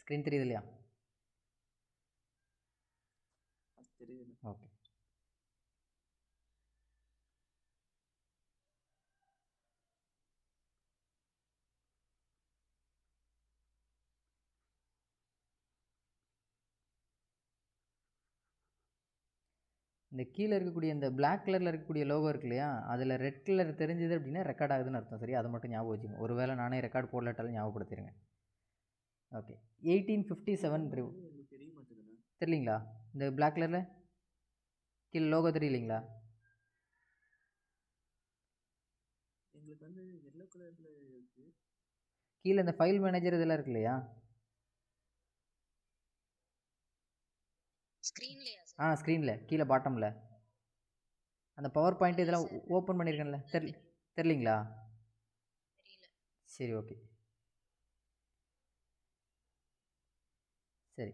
Screen தெரியுது இல்லையா? தெரியுது. ஓகே. இந்த கீழே இருக்கக்கூடிய இந்த பிளாக் கலரில் இருக்கக்கூடிய லோகோ இருக்கு இல்லையா, அதில் ரெட் கலர் தெரிஞ்சது அப்படின்னா ரெக்கார்ட் ஆகுதுன்னு அர்த்தம். சரி, அதை மட்டும் ஞாபகம் வச்சுங்க. ஒருவேளை நானே ரெக்கார்ட் போடலாட்டாலும் ஞாபகப்படுத்திடுங்க. ஓகே. 1857 தெரிய மாட்டேங்குதுண்ணா. தெரியலிங்களா? இந்த பிளாக் கலரில் கீழே லோகோ தெரியலிங்களா? எங்களுக்கு வந்து எல்லோ கலரில் இருக்கு. கீழே இந்த ஃபைல் மேனேஜர் இதெல்லாம் இருக்கு இல்லையா? ஸ்க்ரீனில் கீழே பாட்டமில் அந்த பவர் பாயிண்ட் இதெல்லாம் ஓப்பன் பண்ணியிருக்கேன்ல, தெரியலிங்களா? சரி, ஓகே. சரி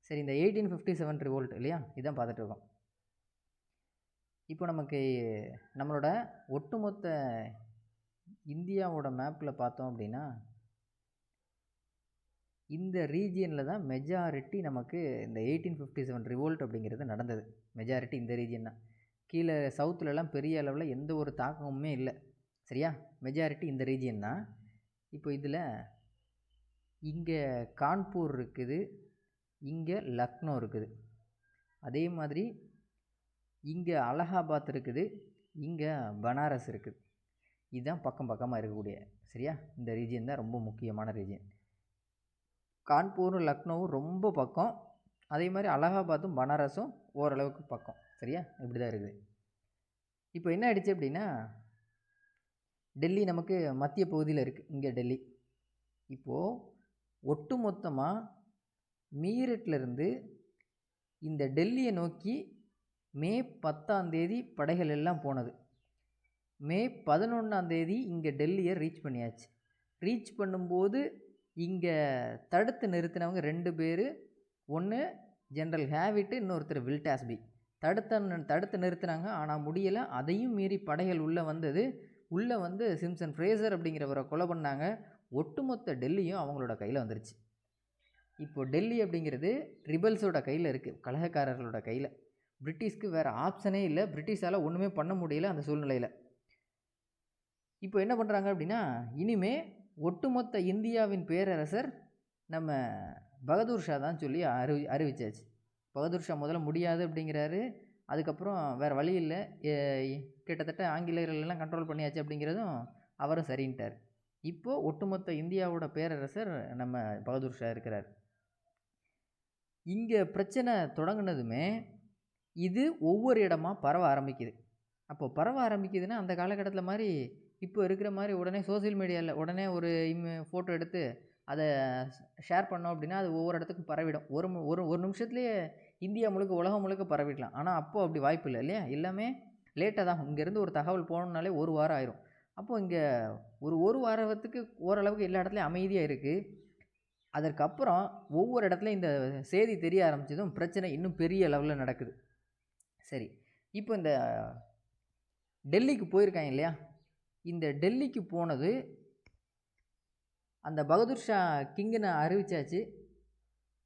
சரி, இந்த 1857 ரிவோல்ட் இல்லையா, இதான் பார்த்துட்டு இருக்கோம். இப்போ நமக்கு நம்மளோட ஒட்டுமொத்த இந்தியாவோட மேப்பில் பார்த்தோம் அப்படின்னா இந்த ரீஜியனில் தான் மெஜாரிட்டி நமக்கு இந்த 1857 ரிவோல்ட் அப்படிங்கிறது நடந்தது. மெஜாரிட்டி இந்த ரீஜியன் தான். கீழே சவுத்துலலாம் பெரிய அளவில் எந்த ஒரு தாக்கமுமே இல்லை. சரியா? மெஜாரிட்டி இந்த ரீஜியன் தான். இப்போ இதில் இங்கே கான்பூர் இருக்குது, இங்கே லக்னோ இருக்குது, அதே மாதிரி இங்கே அலகாபாத் இருக்குது, இங்கே பனாரஸ் இருக்குது. இதுதான் பக்கம் பக்கமாக இருக்கக்கூடிய, சரியா, இந்த ரீஜியன் தான் ரொம்ப முக்கியமான ரீஜியன். கான்பூரும் லக்னோவும் ரொம்ப பக்கம், அதே மாதிரி அலகாபாத்தும் பனாரஸும் ஓரளவுக்கு பக்கம். சரியா? இப்படி தான் இருக்குது. இப்போ என்ன ஆயிடுச்சு அப்படின்னா டெல்லி நமக்கு மத்திய பகுதியில் இருக்குது. இங்கே டெல்லி இப்போது ஒட்டு மொத்தமாக மீரட்லேருந்து இந்த டெல்லியை நோக்கி மே 10 படைகள் எல்லாம் போனது. மே 11 இங்கே டெல்லியை ரீச் பண்ணியாச்சு. ரீச் பண்ணும்போது இங்கே தடுத்து நிறுத்தினவங்க 2 பேர். ஒன்று ஜென்ரல் ஹேவிட்டு, இன்னொருத்தர் வில்டாஸ்பி. தடுத்து நிறுத்தினாங்க, ஆனால் முடியலை. அதையும் மீறி படைகள் உள்ளே வந்தது. உள்ளே வந்து சிம்சன் ஃப்ரேசர் அப்படிங்கிறவரை கொலை பண்ணாங்க. ஒட்டுமொத்த டெல்லியும் அவங்களோட கையில் வந்துருச்சு. இப்போ டெல்லி அப்படிங்கிறது ரிபல்ஸோட கையில் இருக்குது, கலகக்காரர்களோட கையில். பிரிட்டிஷ்க்கு வேறு ஆப்ஷனே இல்லை. பிரிட்டிஷால் ஒன்றுமே பண்ண முடியல அந்த சூழ்நிலையில். இப்போ என்ன பண்ணுறாங்க அப்படின்னா, இனிமே ஒட்டுமொத்த இந்தியாவின் பேரரசர் நம்ம பகதூர் ஷா தான் சொல்லி அறிவிச்சாச்சு. பகதூர் ஷா முதல்ல முடியாது அப்படிங்கிறாரு. அதுக்கப்புறம் வேறு வழி இல்லை, கிட்டத்தட்ட ஆங்கிலேயர்களெல்லாம் கண்ட்ரோல் பண்ணியாச்சு அப்படிங்கிறதும் அவரும் சரின்ட்டார். இப்போது ஒட்டுமொத்த இந்தியாவோட பேரரசர் நம்ம பகதூர் ஷா இருக்கிறார். இங்கே பிரச்சனை தொடங்கினதுமே இது ஒவ்வொரு இடமா பரவ ஆரம்பிக்குது. அப்போது பரவ ஆரம்பிக்குதுன்னா அந்த காலகட்டத்தில் மாதிரி இப்போ இருக்கிற மாதிரி உடனே சோசியல் மீடியாவில் உடனே ஒரு ஃபோட்டோ எடுத்து அதை ஷேர் பண்ணோம் அப்படின்னா அது ஒவ்வொரு இடத்துக்கும் பரவிடும். ஒரு நிமிஷத்துலேயே இந்தியா முழுக்க, உலகம் முழுக்க பரவிடலாம். ஆனால் அப்போது அப்படி வாய்ப்பு இல்லை இல்லையா? எல்லாமே லேட்டாக தான். இங்கேருந்து ஒரு தகவல் போகணுன்னாலே 1 வாரம் ஆயிரும். அப்போது இங்கே ஒரு வாரத்துக்கு ஓரளவுக்கு எல்லா இடத்துலையும் அமைதியாக இருக்குது. அதற்கப்புறம் ஒவ்வொரு இடத்துலையும் இந்த செய்தி தெரிய ஆரம்பித்ததும் பிரச்சனை இன்னும் பெரிய லெவலில் நடக்குது. சரி, இப்போ இந்த டெல்லிக்கு போயிருக்காங்க இல்லையா, இந்த டெல்லிக்கு போனது அந்த பகதூர் ஷா கிங்குன்னு அறிவிச்சாச்சு.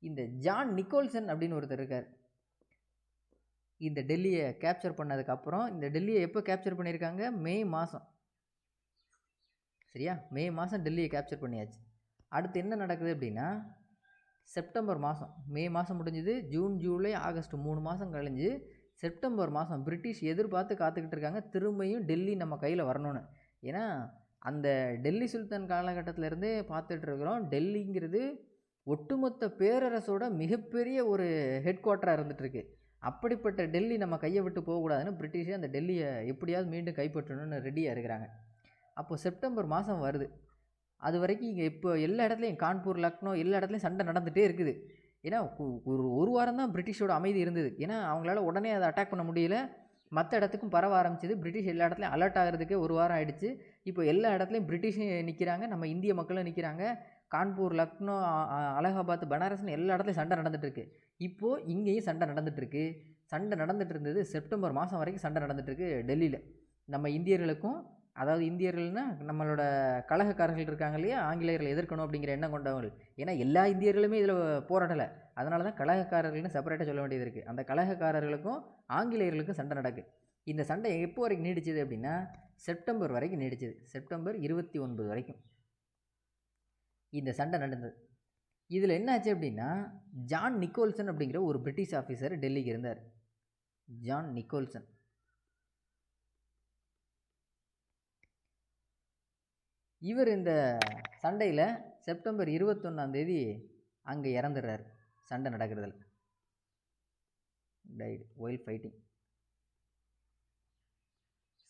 இந்த ஜான் நிக்கோல்சன் அப்படின்னு ஒருத்தர் இருக்கார். இந்த டெல்லியை கேப்சர் பண்ணதுக்கப்புறம், இந்த டெல்லியை எப்போ கேப்சர் பண்ணியிருக்காங்க? மே மாதம். சரியா? மே மாதம் டெல்லியை கேப்சர் பண்ணியாச்சு. அடுத்து என்ன நடக்குது அப்படின்னா செப்டம்பர் மாதம், மே மாதம் முடிஞ்சுது, ஜூன், ஜூலை, ஆகஸ்ட் 3 மாதம் கழிஞ்சு செப்டம்பர் மாதம் பிரிட்டிஷ் எதிர்பார்த்து காத்துக்கிட்டு இருக்காங்க திரும்பியும் டெல்லி நம்ம கையில் வரணும்னு. ஏன்னா அந்த டெல்லி சுல்தான் காலகட்டத்திலேருந்தே பார்த்துட்ருக்குறோம், டெல்லிங்கிறது ஒட்டுமொத்த பேரரசோட மிகப்பெரிய ஒரு ஹெட் குவார்ட்டராக இருந்துகிட்ருக்கு. அப்படிப்பட்ட டெல்லி நம்ம கையை விட்டு போகக்கூடாதுன்னு பிரிட்டிஷே அந்த டெல்லியை எப்படியாவது மீண்டும் கைப்பற்றணும்னு ரெடியாக இருக்கிறாங்க. அப்போது செப்டம்பர் மாதம் வருது. அது வரைக்கும் இங்கே இப்போ எல்லா இடத்துலையும் கான்பூர், லக்னோ எல்லா இடத்துலையும் சண்டை நடந்துகிட்டே இருக்குது. ஏன்னா ஒரு வாரம் தான் பிரிட்டிஷோட அமைதி இருந்தது. ஏன்னா அவங்களால உடனே அதை அட்டாக் பண்ண முடியல. மற்ற இடத்துக்கும் பரவ ஆரம்பிச்சிது. பிரிட்டிஷ் எல்லா இடத்துலையும் அலர்ட் ஆகிறதுக்கே 1 வாரம் ஆகிடுச்சு. இப்போ எல்லா இடத்துலையும் பிரிட்டிஷும் நிற்கிறாங்க, நம்ம இந்திய மக்களும் நிற்கிறாங்க. கான்பூர், லக்னோ, அலகாபாத், பனாரஸ்னு எல்லா இடத்துலையும் சண்டை நடந்துகிட்ருக்கு. இப்போது இங்கேயும் சண்டை நடந்துகிட்ருக்கு. சண்டை நடந்துகிட்டு இருந்தது செப்டம்பர் மாதம் வரைக்கும் சண்டை நடந்துகிட்ருக்கு டெல்லியில். நம்ம இந்தியர்களுக்கும் அதாவது இந்தியர்கள்னால் நம்மளோட கலகக்காரர்கள் இருக்காங்க இல்லையா, ஆங்கிலேயர்களை எதிர்க்கணும் அப்படிங்கிற எண்ணம் கொண்டவங்க. ஏன்னா எல்லா இந்தியர்களுமே இதில் போராடலை, அதனால தான் கலகக்காரர்கள்னு செப்பரேட்டாக சொல்ல வேண்டியது இருக்குது. அந்த கலகக்காரர்களுக்கும் ஆங்கிலேயர்களுக்கும் சண்டை நடக்குது. இந்த சண்டை எப்போ வரைக்கும் நீடிச்சது அப்படின்னா செப்டம்பர் வரைக்கும் நீடிச்சது. செப்டம்பர் 29 வரைக்கும் இந்த சண்டை நடந்தது. இதில் என்னாச்சு அப்படின்னா ஜான் நிக்கோல்சன் அப்படிங்கிற ஒரு பிரிட்டிஷ் ஆஃபீஸர் டெல்லிக்கு இருந்தார். ஜான் நிக்கோல்சன் இவர் இந்த சண்டையில் செப்டம்பர் 21 அங்கே இறந்துடுறார். சண்டை நடக்கிறதுல டைட் ஒயில் ஃபைட்டிங்.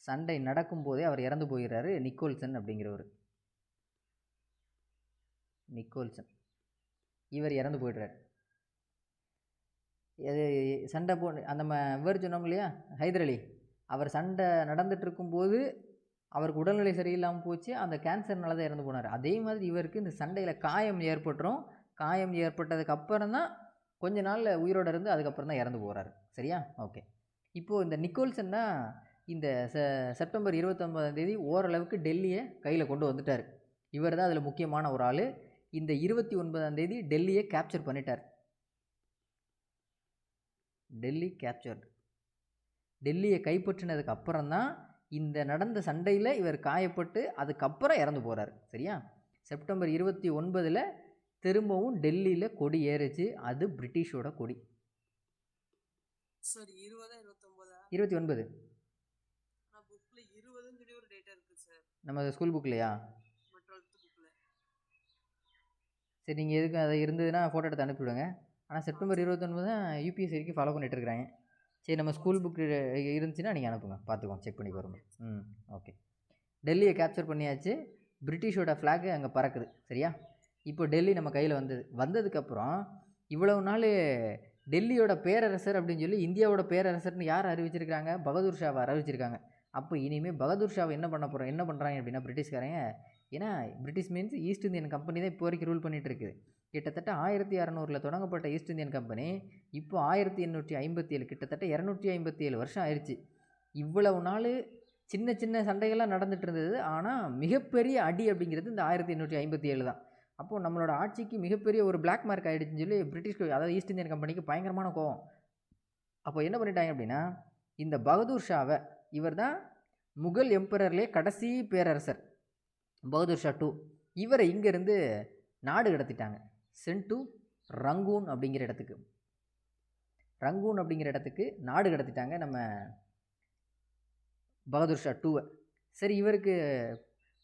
சண்டை நடக்கும்போதே அவர் இறந்து போயிடுறாரு. நிக்கோல்சன் அப்படிங்கிறவர், நிக்கோல்சன் இவர் இறந்து போயிடுறார். சண்டை நம்ம இவர் சொன்னோம் இல்லையா ஹைதர் அலி, அவர் சண்டை நடந்துட்டு இருக்கும்போது அவருக்கு உடல்நிலை சரியில்லாமல் போச்சு, அந்த கேன்சர்னால தான் இறந்து போனார். அதே மாதிரி இவருக்கு இந்த சண்டையில் காயம் ஏற்பட்டுரும். காயம் ஏற்பட்டதுக்கு அப்புறம் தான் கொஞ்ச நாள் உயிரோடு இருந்து அதுக்கப்புறம் தான் இறந்து போகிறாரு. சரியா? ஓகே. இப்போது இந்த நிக்கோல்சன்னா இந்த செப்டம்பர் 29 ஓரளவுக்கு டெல்லியை கையில் கொண்டு வந்துட்டார். இவர் தான் அதில் முக்கியமான ஒரு ஆள். இந்த 29 டெல்லியை கேப்சர் பண்ணிட்டார். டெல்லி கேப்சர்டு. டெல்லியை கைப்பற்றினதுக்கு அப்புறம் தான் இந்த நடந்த சண்டையில் இவர் காயப்பட்டு அதுக்கப்புறம் இறந்து போகிறார். சரியா? செப்டம்பர் 29 திரும்பவும் டெல்லியில் கொடி ஏறிச்சு. அது பிரிட்டிஷோட கொடி. சார் 20 29 29 நான் புக்ல 20ன்னு சொல்லி ஒரு டேட்டா இருக்கு சார், நம்ம ஸ்கூல் புக்லையா? 12th புக்ல. சரி, நீங்கள் எதுக்கு அதை இருந்ததுன்னா ஃபோட்டோ எடுத்து அனுப்பிவிடுங்க. ஆனால் செப்டம்பர் 29 தான் யூபிஎஸ்சி வரைக்கும் ஃபாலோ பண்ணிட்டு இருக்கிறாங்க. சரி, நம்ம ஸ்கூல் புக்கு இருந்துச்சுன்னா நீங்கள் அனுப்புங்க, பார்த்துக்கோங்க, செக் பண்ணி வரும். ஓகே. டெல்லியை கேப்சர் பண்ணியாச்சு. பிரிட்டிஷோட ஃப்ளாகு அங்கே பறக்குது. சரியா? இப்போ டெல்லி நம்ம கையில் வந்ததுக்கப்புறம் இவ்வளவு நாள் டெல்லியோட பேரரசர் அப்படின்னு சொல்லி இந்தியாவோட பேரரசர்னு யார் அறிவிச்சிருக்காங்க? பகதூர் ஷாவை அறிவிச்சிருக்காங்க. அப்போ இனிமேல் பகதூர் ஷாவை என்ன பண்ணுறாங்க அப்படின்னா பிரிட்டிஷ்காரங்க, ஏன்னா British means East Indian company தான் இப்போ வரைக்கும் ரூல் பண்ணிகிட்டு இருக்குது. கிட்டத்தட்ட 1600 தொடங்கப்பட்ட ஈஸ்ட் இந்தியன் கம்பெனி இப்போ 1857, கிட்டத்தட்ட 257 வருஷம் ஆயிடுச்சு. இவ்வளவு நாள் சின்ன சின்ன சண்டைகள்லாம் நடந்துகிட்டு இருந்தது. ஆனால் மிகப்பெரிய அடி அப்படிங்கிறது இந்த 1857 தான். அப்போது நம்மளோட ஆட்சிக்கு மிகப்பெரிய ஒரு பிளாக் மார்க் ஆகிடுச்சுன்னு சொல்லி பிரிட்டிஷ்க்கு, அதாவது ஈஸ்ட் இந்தியன் கம்பெனிக்கு பயங்கரமான கோவம். அப்போ என்ன பண்ணிட்டாங்க அப்படின்னா இந்த பகதூர் ஷாவை, இவர் தான் முகல் எம்பரர்லேயே கடைசி பேரரசர், பகதூர் ஷா 2, இவரை இங்கேருந்து நாடு கடத்திட்டாங்க. சென்ட் டு ரங்கூன் அப்படிங்கிற இடத்துக்கு. ரங்கூன் அப்படிங்கிற இடத்துக்கு நாடு கடத்திட்டாங்க நம்ம பகதூர் ஷா 2வை. சரி, இவருக்கு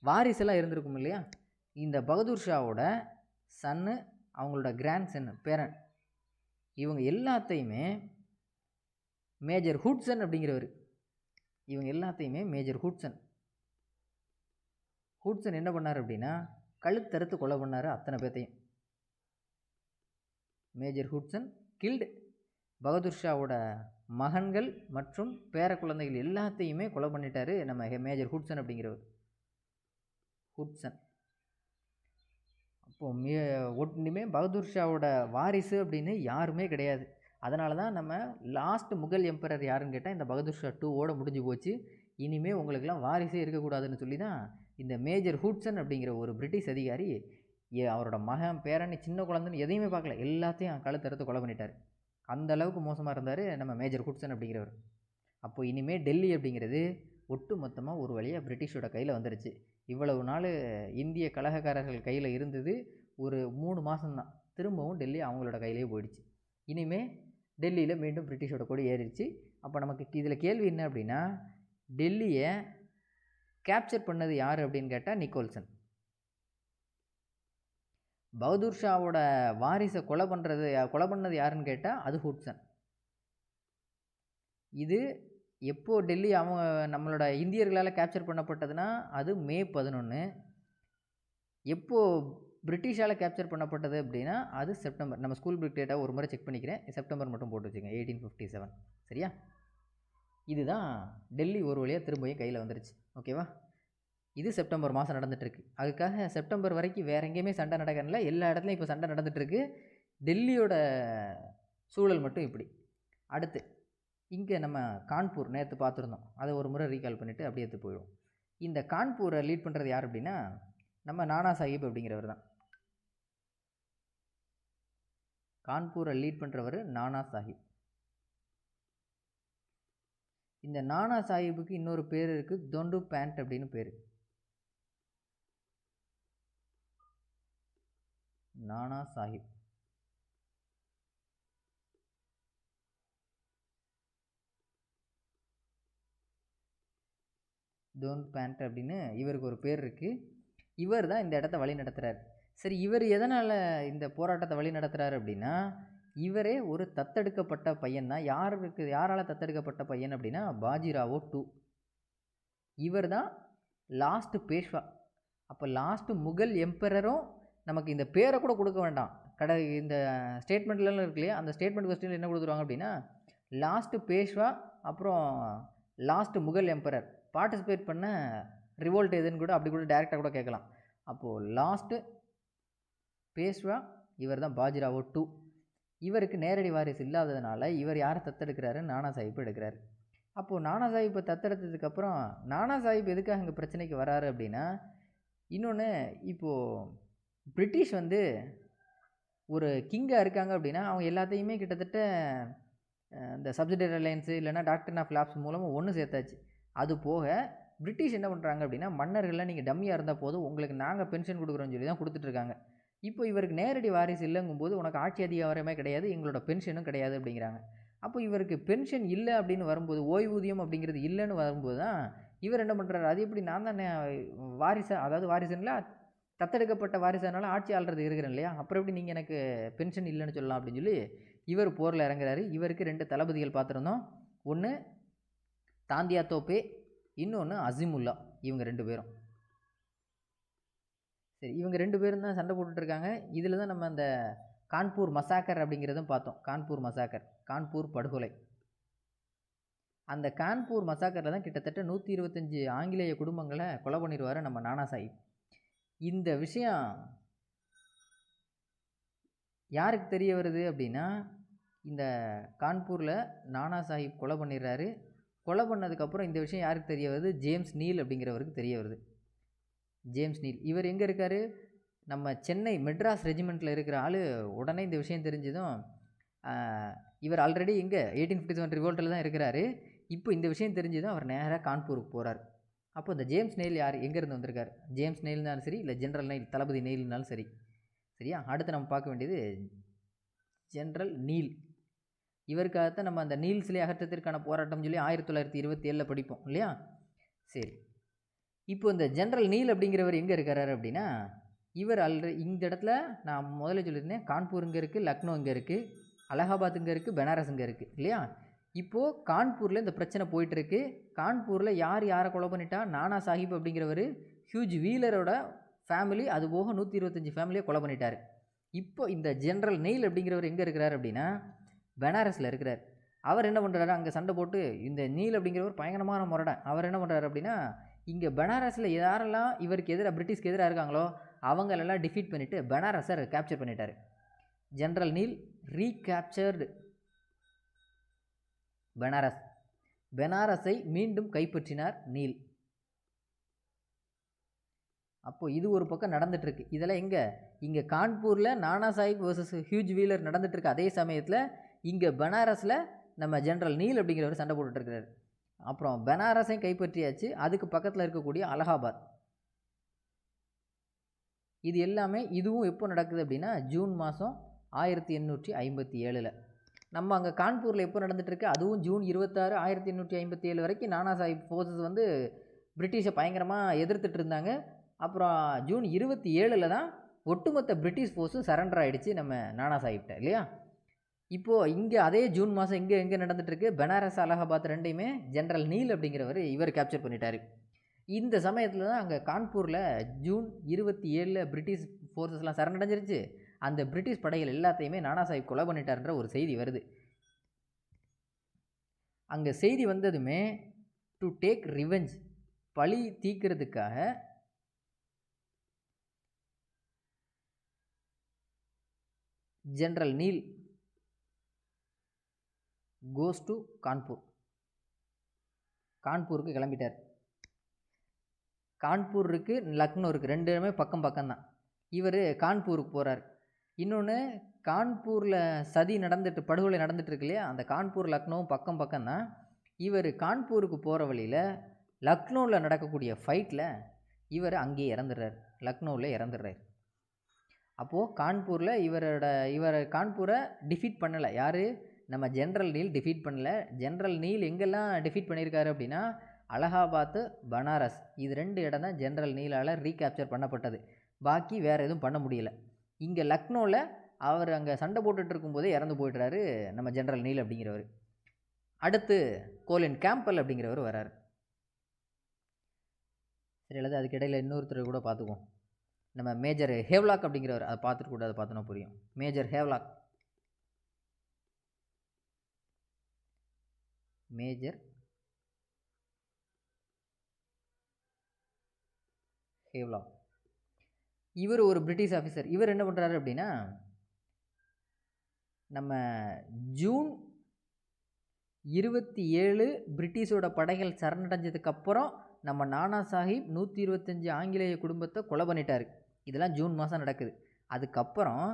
வாரிசெல்லாம் இருந்திருக்கும் இல்லையா? இந்த பகதூர் ஷாவோட சன்னு, அவங்களோட கிராண்ட் சன்னு, பேரன், இவங்க எல்லாத்தையுமே மேஜர் ஹுட்சன் அப்படிங்கிறவர், இவங்க எல்லாத்தையுமே மேஜர் ஹுட்சன் என்ன பண்ணார் அப்படின்னா கழுத்தறுத்து கொலை பண்ணார் அத்தனை பேர்த்தையும். மேஜர் ஹுட்சன் கில்டு பகதூர் ஷாவோட மகன்கள் மற்றும் பேர குழந்தைகள் எல்லாத்தையுமே கொலை பண்ணிட்டாரு நம்ம மேஜர் ஹுட்சன் அப்படிங்கிறவர். ஹுட்சன் அப்போது ஒன்றுமே பகதூர் ஷாவோட வாரிசு அப்படின்னு யாருமே கிடையாது. அதனால தான் நம்ம லாஸ்ட் முகல் எம்பரர் யாருன்னு கேட்டால் இந்த பகதூர் ஷா 2வோட முடிஞ்சு போச்சு. இனிமேல் உங்களுக்கெல்லாம் வாரிசே இருக்கக்கூடாதுன்னு சொல்லி தான் இந்த மேஜர் ஹுட்சன் அப்படிங்கிற ஒரு பிரிட்டிஷ் அதிகாரி அவரோட மகன், பேரன், சின்ன குழந்தைன்னு எதையுமே பார்க்கல, எல்லாத்தையும் கழுத்தறுத்து கொலை பண்ணிட்டார். அந்த அளவுக்கு மோசமாக இருந்தார் நம்ம மேஜர் ஹுட்சன் அப்படிங்கிறவர். அப்போது இனிமேல் டெல்லி அப்படிங்கிறது ஒட்டு மொத்தமாக ஒரு வழியாக பிரிட்டிஷோட கையில் வந்துருச்சு. இவ்வளவு நாள் இந்திய கலகக்காரர்கள் கையில் இருந்தது ஒரு 3 மாதம்தான். திரும்பவும் டெல்லி அவங்களோட கையிலே போயிடுச்சு. இனிமேல் டெல்லியில் மீண்டும் பிரிட்டிஷோட கொடி ஏறிடுச்சு. அப்போ நமக்கு இதில் கேள்வி என்ன அப்படின்னா, டெல்லியை கேப்சர் பண்ணது யார் அப்படின்னு கேட்டால் நிக்கோல்சன். பகதூர் ஷாவோட வாரிசை கொலை பண்ணது யாருன்னு கேட்டால் அது ஹுட்சன். இது எப்போது டெல்லி அவங்க நம்மளோட இந்தியர்களால் கேப்சர் பண்ணப்பட்டதுன்னா அது மே 11. எப்போது பிரிட்டிஷால் கேப்சர் பண்ணப்பட்டது அப்படின்னா அது செப்டம்பர். நம்ம ஸ்கூல் புக் டேட்டா ஒரு முறை செக் பண்ணிக்கிறேன், செப்டம்பர் மட்டும் போட்டு வச்சுங்க, 1857. சரியா? இதுதான் டெல்லி ஒரு வழியாக திரும்பியும் கையில் வந்துருச்சு. ஓகேவா? இது செப்டம்பர் மாதம் நடந்துகிட்ருக்கு. அதுக்காக செப்டம்பர் வரைக்கும் வேறு எங்கேயுமே சண்டை நடக்கல, எல்லா இடத்துலையும் இப்போ சண்டை நடந்துகிட்ருக்கு. டெல்லியோட சூழல் மட்டும் இப்படி. அடுத்து இங்கே நம்ம கான்பூர் நேற்று பார்த்துருந்தோம், அதை ஒரு முறை ரீகால் பண்ணிவிட்டு அப்படியே எடுத்து போயிடுவோம். இந்த கான்பூரை லீட் பண்ணுறது யார் அப்படின்னா நம்ம நானா சாஹிப் அப்படிங்கிறவர் தான். கான்பூரை லீட் பண்ணுறவர் நானா சாஹிப். இந்த நானா சாஹிப்புக்கு இன்னொரு பேர் இருக்குது, தொண்டு பேண்ட் அப்படின்னு பேர். நானா சாஹிப். டோன் பேண்ட் அப்படின்னு இவருக்கு ஒரு பேர் இருக்குது. இவர் தான் இந்த இடத்த வழி நடத்துகிறார். சரி, இவர் எதனால் இந்த போராட்டத்தை வழி நடத்துகிறார் அப்படின்னா, இவரே ஒரு தத்தெடுக்கப்பட்ட பையன் தான். யாரால் தத்தெடுக்கப்பட்ட பையன் அப்படின்னா பாஜிராவோ 2. இவர் தான் லாஸ்ட்டு பேஷ்வா. அப்போ லாஸ்ட்டு முகல் எம்பரரும் நமக்கு இந்த பேரை கூட கொடுக்க வேண்டாம். இந்த ஸ்டேட்மெண்ட்லாம் இருக்கு இல்லையா, அந்த ஸ்டேட்மெண்ட் கொஸ்டினில் என்ன கொடுத்துருவாங்க அப்படின்னா லாஸ்ட்டு பேஷ்வா, அப்புறம் லாஸ்ட்டு முகல் எம்பரர் பார்ட்டிசிபேட் பண்ண ரிவோல்ட் எதுன்னு கூட அப்படி கூட டேரெக்டாக கூட கேட்கலாம். அப்போது லாஸ்ட்டு பேஷ்வா இவர் தான் பாஜிராவோ 2. இவருக்கு நேரடி வாரிசு இல்லாததுனால இவர் யாரை தத்தெடுக்கிறாரு, நானா சாஹிப் எடுக்கிறாரு. அப்போது நானா சாஹிப்பை தத்தெடுத்ததுக்கப்புறம் நானா சாஹிப் எதுக்காக இங்கே பிரச்சனைக்கு வராரு அப்படின்னா, இன்னொன்று இப்போது பிரிட்டிஷ் வந்து ஒரு கிங்காக இருக்காங்க அப்படின்னா அவங்க எல்லாத்தையுமே கிட்டத்தட்ட இந்த சப்சிடரி அலையன்ஸு இல்லைனா டாக்டர் ஆஃப் லாப்ஸ் மூலமாக ஒன்று சேர்த்தாச்சு. அது போக பிரிட்டிஷ் என்ன பண்ணுறாங்க அப்படின்னா, மன்னர்கள்லாம் நீங்கள் டம்மியாக இருந்தால் போதும், உங்களுக்கு நாங்கள் பென்ஷன் கொடுக்குறோன்னு சொல்லி தான் கொடுத்துட்ருக்காங்க. இப்போ இவருக்கு நேரடி வாரிசு இல்லைங்கும்போது உனக்கு ஆட்சி அதிகாரமே கிடையாது, எங்களோட பென்ஷனும் கிடையாது அப்படிங்கிறாங்க. அப்போ இவருக்கு பென்ஷன் இல்லை அப்படின்னு வரும்போது, ஓய்வூதியம் அப்படிங்கிறது இல்லைன்னு வரும்போது தான் இவர் என்ன பண்ணுறாரு, அது எப்படி நான் தானே வாரிசு, அதாவது வாரிசுன்னா தத்தெடுக்கப்பட்ட வாரிசுனால ஆட்சி ஆள்றது இருக்கிறேன் இல்லையா, அப்புறம் எப்படி நீங்கள் எனக்கு பென்ஷன் இல்லைன்னு சொல்லலாம் அப்படின்னு சொல்லி இவர் போரில் இறங்குறாரு. இவருக்கு 2 தளபதிகள் பார்த்துருந்தோம். ஒன்று தாந்தியா தோப்பே, இன்னொன்று அசிமுல்லா. இவங்க 2 பேரும். சரி, இவங்க 2 பேரும் தான் சண்டை போட்டுட்ருக்காங்க. இதில் தான் நம்ம அந்த கான்பூர் மசாக்கர் அப்படிங்கிறதும் பார்த்தோம். கான்பூர் மசாக்கர், கான்பூர் படுகொலை. அந்த கான்பூர் மசாக்கரில் தான் கிட்டத்தட்ட 125 ஆங்கிலேய குடும்பங்களை கொலை பண்ணிடுவார் நம்ம நானா சாஹிப். இந்த விஷயம் யாருக்கு தெரிய வருது அப்படின்னா, இந்த கான்பூரில் நானா சாஹிப் கொலை பண்ணிடுறாரு. கொலை பண்ணதுக்கப்புறம் இந்த விஷயம் யாருக்கு தெரிய வருது, ஜேம்ஸ் நீல் அப்படிங்கிறவருக்கு தெரிய வருது. ஜேம்ஸ் நீல் இவர் எங்கே இருக்கார், நம்ம சென்னை மெட்ராஸ் ரெஜிமெண்ட்டில் இருக்கிற ஆள். உடனே இந்த விஷயம் தெரிஞ்சதும் இவர் ஆல்ரெடி இங்கே 1857 ரிவோல்ட்டில் தான் இருக்கிறாரு. இப்போ இந்த விஷயம் தெரிஞ்சதும் அவர் நேராக கான்பூருக்கு போகிறார். அப்போ இந்த ஜேம்ஸ் நெயில் யார், எங்கேருந்து வந்திருக்கார், ஜேம்ஸ் நெயில்னாலும் சரி இல்லை ஜென்ரல் நெயில் தளபதி நெயில்னாலும் சரி. சரியா, அடுத்து நம்ம பார்க்க வேண்டியது ஜென்ரல் நீல். இவருக்காகத்தான் நம்ம அந்த நீல் சிலை அகற்றத்திற்கான போராட்டம் சொல்லி 1927 படிப்போம் இல்லையா. சரி, இப்போ இந்த ஜென்ரல் நீல் அப்படிங்கிறவர் எங்கே இருக்கிறாரு அப்படின்னா, இவர் இந்த இடத்துல நான் முதல்ல சொல்லியிருந்தேன், கான்பூர் இங்கே இருக்குது, லக்னோ இங்கே இருக்குது, அலகாபாத் இங்கே இருக்குது, பெனாரஸ் இங்கே இருக்குது இல்லையா. இப்போது கான்பூரில் இந்த பிரச்சனை போயிட்டுருக்கு. கான்பூரில் யாரை கொலை பண்ணிட்டா, நானா சாஹிப் அப்படிங்கிறவர் ஹியூஜ் வீலரோட ஃபேமிலி, அது போக 125 ஃபேமிலியை கொலை பண்ணிட்டார். இப்போ இந்த ஜென்ரல் நெயில் அப்படிங்கிறவர் எங்கே இருக்கிறார் அப்படின்னா பெனாரஸில் இருக்கிறார். அவர் என்ன பண்ணுறாரு, அங்கே சண்டை போட்டு இந்த நீல் அப்படிங்கிறவர் பயங்கரமான முரடன். அவர் என்ன பண்ணுறாரு அப்படின்னா, இங்கே பெனாரஸில் யாரெல்லாம் இவருக்கு எதிராக பிரிட்டிஷ்க்கு எதிராக இருக்காங்களோ அவங்களெல்லாம் டிஃபீட் பண்ணிவிட்டு பெனாரஸை கேப்சர் பண்ணிட்டார். ஜென்ரல் நீல் ரீகேப்சர்டு பெனாரஸை மீண்டும் கைப்பற்றினார் நீல். அப்போது இது ஒரு பக்கம் நடந்துகிட்ருக்கு. இதெல்லாம் இங்கே கான்பூரில் Nana Sahib versus huge wheeler நடந்துகிட்ருக்கு. அதே சமயத்தில் இங்கே பெனாரஸில் நம்ம ஜென்ரல் நீல் அப்படிங்கிறவர் சண்டை போட்டுட்ருக்கிறார். அப்புறம் பெனாரஸையும் கைப்பற்றியாச்சு. அதுக்கு பக்கத்தில் இருக்கக்கூடிய அலகாபாத். இது எல்லாமே இதுவும் எப்போ நடக்குது அப்படின்னா ஜூன் மாதம் 1857. நம்ம அங்கே கான்பூரில் எப்போ நடந்துகிட்ருக்கு, அதுவும் ஜூன் 26, 1857 வரைக்கும் நானா சாஹிப் ஃபோர்ஸஸ் வந்து பிரிட்டிஷை பயங்கரமாக எதிர்த்துட்டு இருந்தாங்க. அப்புறம் ஜூன் 27 தான் ஒட்டுமொத்த பிரிட்டிஷ் ஃபோர்ஸும் சரண்டர் ஆகிடுச்சு நம்ம நானா சாஹிப்கிட்ட இல்லையா. இப்போது இங்கே அதே ஜூன் மாதம் எங்கே நடந்துகிட்ருக்கு, பெனாரஸ் அலகாபாத் ரெண்டையுமே ஜென்ரல் நீல் அப்படிங்கிறவர் இவர் கேப்சர் பண்ணிட்டார். இந்த சமயத்தில் தான் அங்கே கான்பூரில் ஜூன் 27 பிரிட்டிஷ் ஃபோர்ஸஸ்லாம் சரண்டர் அடைஞ்சிருச்சு. அந்த பிரிட்டிஷ் படைகள் எல்லாத்தையுமே நானா சாஹிப் கொலை பண்ணிட்டார்ன்ற ஒரு செய்தி வருது. அங்கே செய்தி வந்ததுமே டு டேக் ரிவெஞ்ச், பழி தீர்க்கிறதுக்காக ஜென்ரல் நீல் கோஸ் டு கான்பூருக்கு கிளம்பிட்டார். கான்பூர் இருக்குது, லக்னோ இருக்குது, ரெண்டுமே பக்கம் பக்கம்தான். இவர் கான்பூருக்கு போகிறார். இன்னொன்று, கான்பூரில் சதி நடந்துட்டு படுகொலை நடந்துட்டு இருக்கு இல்லையா, அந்த கான்பூர் லக்னோவும் பக்கம் பக்கம்தான். இவர் கான்பூருக்கு போகிற வழியில் லக்னோவில் நடக்கக்கூடிய ஃபைட்டில் இவர் அங்கேயே இறந்துடுறார், லக்னோவில் இறந்துடுறார். அப்போது கான்பூரில் இவர் கான்பூரை டிஃபீட் பண்ணலை. யார்? நம்ம ஜென்ரல் நீல் டிஃபீட் பண்ணலை. ஜென்ரல் நீல் எங்கெல்லாம் டிஃபீட் பண்ணியிருக்காரு அப்படின்னா அலகாபாத்து, பனாரஸ், இது 2 இடம் தான் ஜென்ரல் நீலால் ரீகேப்சர் பண்ணப்பட்டது. பாக்கி வேறு எதுவும் பண்ண முடியல. இங்கே லக்னோவில் அவர் அங்கே சண்டை போட்டுட்டு இருக்கும்போதே இறந்து போய்ட்றாரு நம்ம ஜென்ரல் நீல் அப்படிங்கிறவர். அடுத்து கோலின் கேம்பல் அப்படிங்கிறவர் வராரு. சரி, அல்லது அதுக்கு இடையில் இன்னொருத்தர் கூட பார்த்துக்குவோம். நம்ம மேஜர் ஹேவ்லாக் அப்படிங்கிறவர், அதை பார்த்துட்டு கூட அதை பார்த்தோன்னா புரியும். மேஜர் ஹேவ்லாக், மேஜர் ஹேவ்லாக், இவர் ஒரு பிரிட்டிஷ் ஆஃபீஸர். இவர் என்ன பண்ணுறாரு அப்படின்னா, நம்ம ஜூன் 27 பிரிட்டிஷோட படைகள் சரணடைஞ்சதுக்கப்புறம் நம்ம நானா சாஹிப் 125 ஆங்கிலேய குடும்பத்தை கொலை பண்ணிட்டார். இதெல்லாம் ஜூன் மாதம் நடக்குது. அதுக்கப்புறம்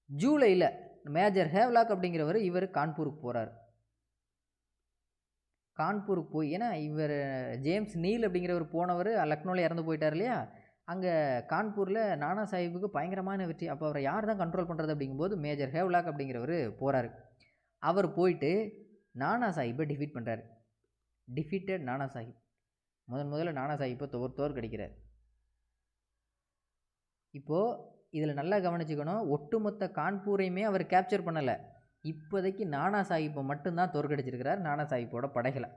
ஜூலையில் மேஜர் ஹேவ்லாக் அப்படிங்கிறவர் இவர் கான்பூருக்கு போகிறார். கான்பூருக்கு போய், ஏன்னா இவர் ஜேம்ஸ் நீல் அப்படிங்கிறவர் போனவர் லக்னோவில் இறந்து போயிட்டார் இல்லையா, அங்கே கான்பூரில் நானா சாஹிப்புக்கு பயங்கரமான வெற்றி. அப்போ அவரை யார் தான் கண்ட்ரோல் பண்ணுறது அப்படிங்கும்போது மேஜர் ஹேவ்லாக் அப்படிங்கிறவர் போகிறாரு. அவர் போயிட்டு நானா சாஹிப்பை டிஃபீட் பண்ணுறாரு. டிஃபீட்டட் நானா சாஹிப், முதல்ல நானா சாஹிப்பை தோற்கடிக்கிறார். இப்போது இதில் நல்லா கவனிச்சுக்கணும், ஒட்டுமொத்த கான்பூரையுமே அவர் கேப்சர் பண்ணலை. இப்போதைக்கு நானா சாஹிப்பை மட்டும்தான் தோற்கடிச்சிருக்கிறார், நானா சாஹிப்போட படைகளை.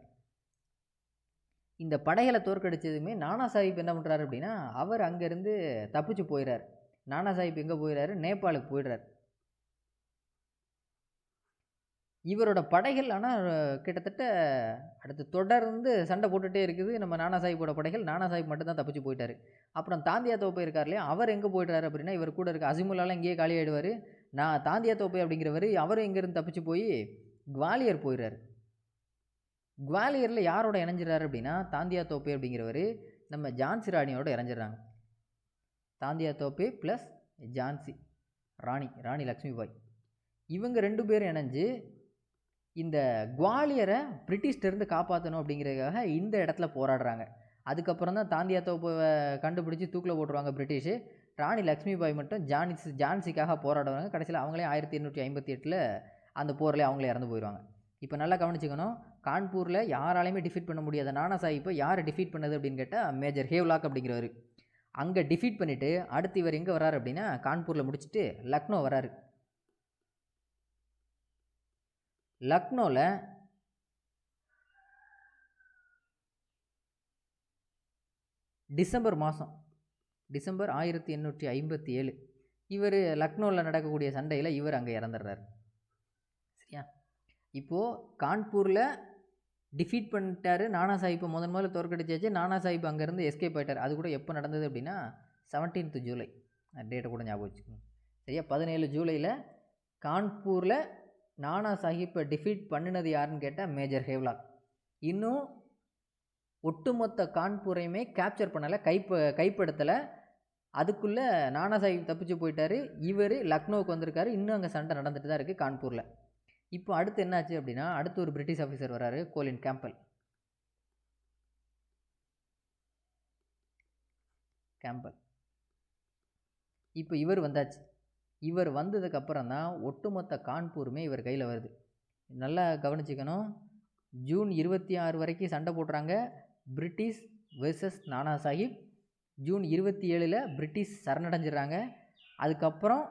இந்த படைகளை தோற்கடிச்சதுமே நானா சாஹிப் என்ன பண்ணுறாரு அப்படின்னா, அவர் அங்கேருந்து தப்பிச்சு போயிடுறார். நானா சாஹிப் எங்கே போயிடுறாரு? நேபாளுக்கு போயிடுறார். இவரோட படைகள் ஆனால் கிட்டத்தட்ட அடுத்து தொடர்ந்து சண்டை போட்டுகிட்டே இருக்குது நம்ம நானா சாஹிப்போட படைகள். நானா சாஹிப் மட்டும்தான் தப்பிச்சு போயிட்டார். அப்புறம் தாந்தியா தோப்பை இருக்கார் இல்லையா, அவர் எங்கே போயிட்டார் அப்படின்னா, இவர் கூட இருக்க அசிமுல்லாலாம் இங்கேயே காலி ஆகிடுவார். தாந்தியா தோப்பை அப்படிங்கிறவர் அவரும் எங்கேருந்து தப்பிச்சு போய் குவாலியர் போயிடுறாரு. குவாலியரில் யாரோட இணைஞ்சிடறாரு அப்படின்னா, தாந்தியா தோப்பை அப்படிங்கிறவர் நம்ம ஜான்சி ராணியோட இணைஞ்சிடறாங்க. தாந்தியா தோப்பை ப்ளஸ் ஜான்சி ராணி லக்ஷ்மிபாய், இவங்க 2 பேரும் இணைஞ்சு இந்த குவாலியரை பிரிட்டிஷ்டேருந்து காப்பாற்றணும் அப்படிங்கிறதுக்காக இந்த இடத்துல போராடுறாங்க. அதுக்கப்புறம் தான் தாந்தியா தோப்பை கண்டுபிடிச்சி தூக்கில் போட்டுருவாங்க பிரிட்டிஷு. ராணி லக்ஷ்மிபாய் மட்டும் ஜான்சிக்காக போராடுவாங்க. கடைசியில் அவங்களே 1858 அந்த போரில் அவங்களே இறந்து போயிடுவாங்க. இப்போ நல்லா கவனிச்சுக்கணும், கான்பூரில் யாராலையுமே டிஃபீட் பண்ண முடியாத நானா சாஹிப்பை யார் டிஃபீட் பண்ணது அப்படின்னு கேட்டால் மேஜர் ஹேவ்லாக் அப்படிங்கிறவர். அங்கே டிஃபீட் பண்ணிவிட்டு அடுத்து இவர் எங்கே வராரு அப்படின்னா, கான்பூரில் முடிச்சுட்டு லக்னோ வராரு. லக்னோவில் டிசம்பர் 1857 இவர் லக்னோவில் நடக்கக்கூடிய சண்டையில் இவர் அங்கே இறந்துடுறார். சரியா? இப்போது கான்பூரில் டிஃபீட் பண்ணிட்டாரு நானா சாஹிப்பை, முதல்ல தோற்கடிச்சாச்சு. நானா சாஹிப் அங்கேருந்து எஸ்கேப் ஆகிட்டார். அது கூட எப்போ நடந்தது அப்படின்னா 17th ஜூலை, டேட்டை கூட ஞாபகம் வச்சுக்கோங்க. சரியா? 17 ஜூலையில் கான்பூரில் நானா சாஹிப்பை டிஃபீட் பண்ணினது யாருன்னு கேட்டால் மேஜர் ஹேவ்லாக். இன்னும் ஒட்டுமொத்த கான்பூரையுமே கேப்சர் பண்ணலை, கைப்படுத்தலை. அதுக்குள்ளே நானா சாஹிப் தப்பிச்சு போயிட்டார். இவர் லக்னோவுக்கு வந்திருக்காரு. இன்னும் அங்கே சண்டை நடந்துட்டு தான் இருக்குது கான்பூரில். இப்போ அடுத்து என்னாச்சு அப்படின்னா, அடுத்து ஒரு பிரிட்டிஷ் ஆஃபீஸர் வராரு, கோலின் கேம்பல். இப்போ இவர் வந்தாச்சு. இவர் வந்ததுக்கப்புறம் தான் ஒட்டுமொத்த கான்பூருமே இவர் கையில் வருது. நல்லா கவனிச்சுக்கணும், ஜூன் 26 வரைக்கும் சண்டை போடுறாங்க British versus Nana Sahib. June 27 British சரணடைஞ்சிடறாங்க. அதுக்கப்புறம்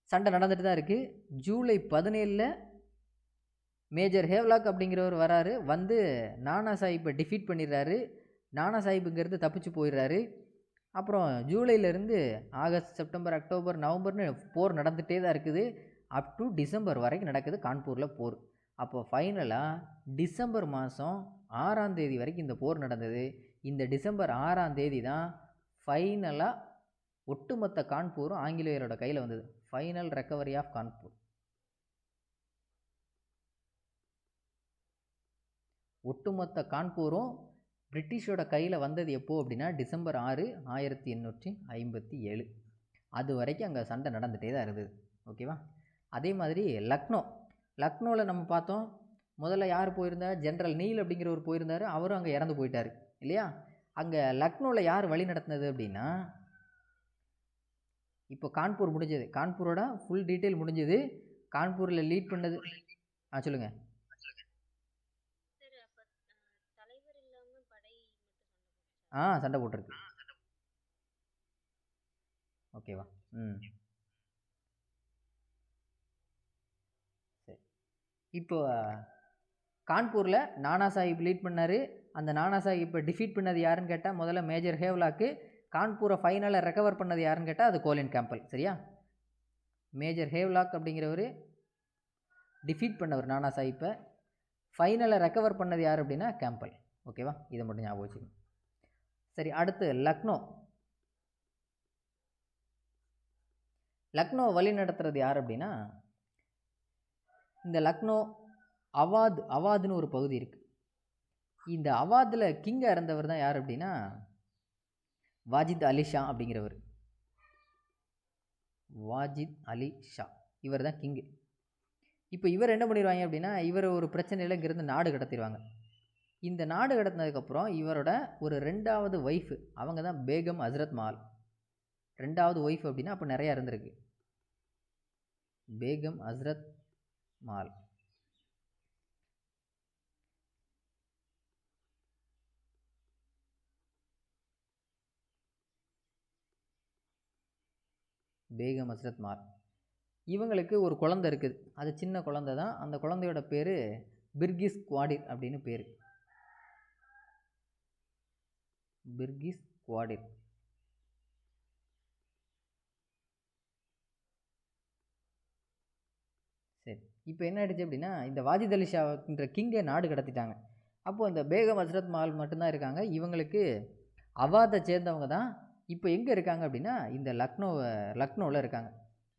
சண்டை நடந்துட்டு தான் இருக்குது. ஜூலை 17 மேஜர் ஹேவ்லாக் அப்படிங்கிறவர் வராரு. வந்து நானா சாஹிப்பை டிஃபீட் பண்ணிடுறாரு. நானா சாஹிப்புங்கிறது தப்பிச்சு போயிடுறாரு. அப்புறம் ஜூலையிலேருந்து ஆகஸ்ட், செப்டம்பர், அக்டோபர், நவம்பர்னு போர் நடந்துகிட்டே தான் இருக்குது. அப் டு டிசம்பர் வரைக்கும் நடக்குது கான்பூரில் போர். அப்போ ஃபைனலாக டிசம்பர் மாதம் 6ஆம் தேதி வரைக்கும் இந்த போர் நடந்தது. இந்த டிசம்பர் 6ஆம் தேதி தான் ஃபைனலாக ஒட்டுமொத்த கான்பூரும் ஆங்கிலேயரோட கையில் வந்தது. Final recovery of Kanpur. ஒட்டுமொத்த கான்பூரும் பிரிட்டிஷோட கையில் வந்தது எப்போது அப்படின்னா டிசம்பர் 6 1857. அது வரைக்கும் அங்கே சண்டை நடந்துகிட்டே தான் இருந்தது. ஓகேவா? அதே மாதிரி லக்னோவில் நம்ம பார்த்தோம், முதல்ல யார் போயிருந்தா, ஜென்ரல் நீல் அப்படிங்கிறவர் போயிருந்தார். அவரும் அங்கே இறந்து போயிட்டார் இல்லையா? அங்கே லக்னோவில் யார் வழி நடத்தினது அப்படின்னா, இப்போ கான்பூர் முடிஞ்சது, கான்பூரோட ஃபுல் டீட்டெயில் முடிஞ்சது. கான்பூரில் லீட் பண்ணது சொல்லுங்கள். சண்டை போட்டிருக்கு. ஓகேவா? சரி, இப்போ கான்பூரில் நானா சாஹிப் லீட் பண்ணார். அந்த நானா சாஹிப்பை டிஃபீட் பண்ணது யாருன்னு கேட்டால் முதல்ல மேஜர் ஹேவ்லாக்கு. கான்பூரை ஃபைனலாக ரெக்கவர் பண்ணது யாருன்னு கேட்டால் அது கோலின் கேம்பல். சரியா? மேஜர் ஹேவ்லாக் அப்படிங்கிறவர் டிஃபீட் பண்ணவர் நானா சாஹிப்பை. ஃபைனலை ரெக்கவர் பண்ணது யார் அப்படின்னா கேம்பல். ஓகேவா? இதை மட்டும் ஞாபகம் வச்சுக்கணும். சரி, அடுத்து லக்னோ வழி நடத்துறது யார் அப்படின்னா, இந்த லக்னோ அவாதுன்னு ஒரு பகுதி இருக்குது. இந்த அவாதில் கிங்காக இருந்தவர் தான் யார் அப்படின்னா வாஜித் அலி ஷா அப்படிங்கிறவர். வாஜித் அலி ஷா இவர் தான் கிங்கு. இப்போ இவர் என்ன பண்ணிடுவாங்க அப்படின்னா, இவர் ஒரு பிரச்சனையில் இங்கேருந்து நாடு கடத்திடுவாங்க. இந்த நாடு கடத்தினதுக்கப்புறம் இவரோட ஒரு 2வது ஒய்ஃபு, அவங்க தான் பேகம் ஹஸ்ரத் மஹால். 2வது ஒய்ஃப் அப்படின்னா அப்போ நிறையா இருந்திருக்கு. பேகம் ஹஸ்ரத் மஹால். பேகம் ஹஸ்ரத் மஹால் இவங்களுக்கு ஒரு குழந்தை இருக்குது. அது சின்ன குழந்தை தான். அந்த குழந்தையோட பேர் பிர்கிஸ் குவாடிர் அப்படின்னு பேர். பிர்கிஸ் குவாடிர். சரி, இப்போ என்ன ஆயிடுச்சு அப்படின்னா, இந்த வாஜித் அலி ஷான்ற கிங்கை நாடு கடத்திட்டாங்க. அப்போது இந்த பேகம் ஹஸ்ரத் மஹால் மட்டும்தான் இருக்காங்க. இவங்களுக்கு அவாதை சேர்ந்தவங்க தான். இப்போ எங்கே இருக்காங்க அப்படின்னா இந்த லக்னோவில் இருக்காங்க.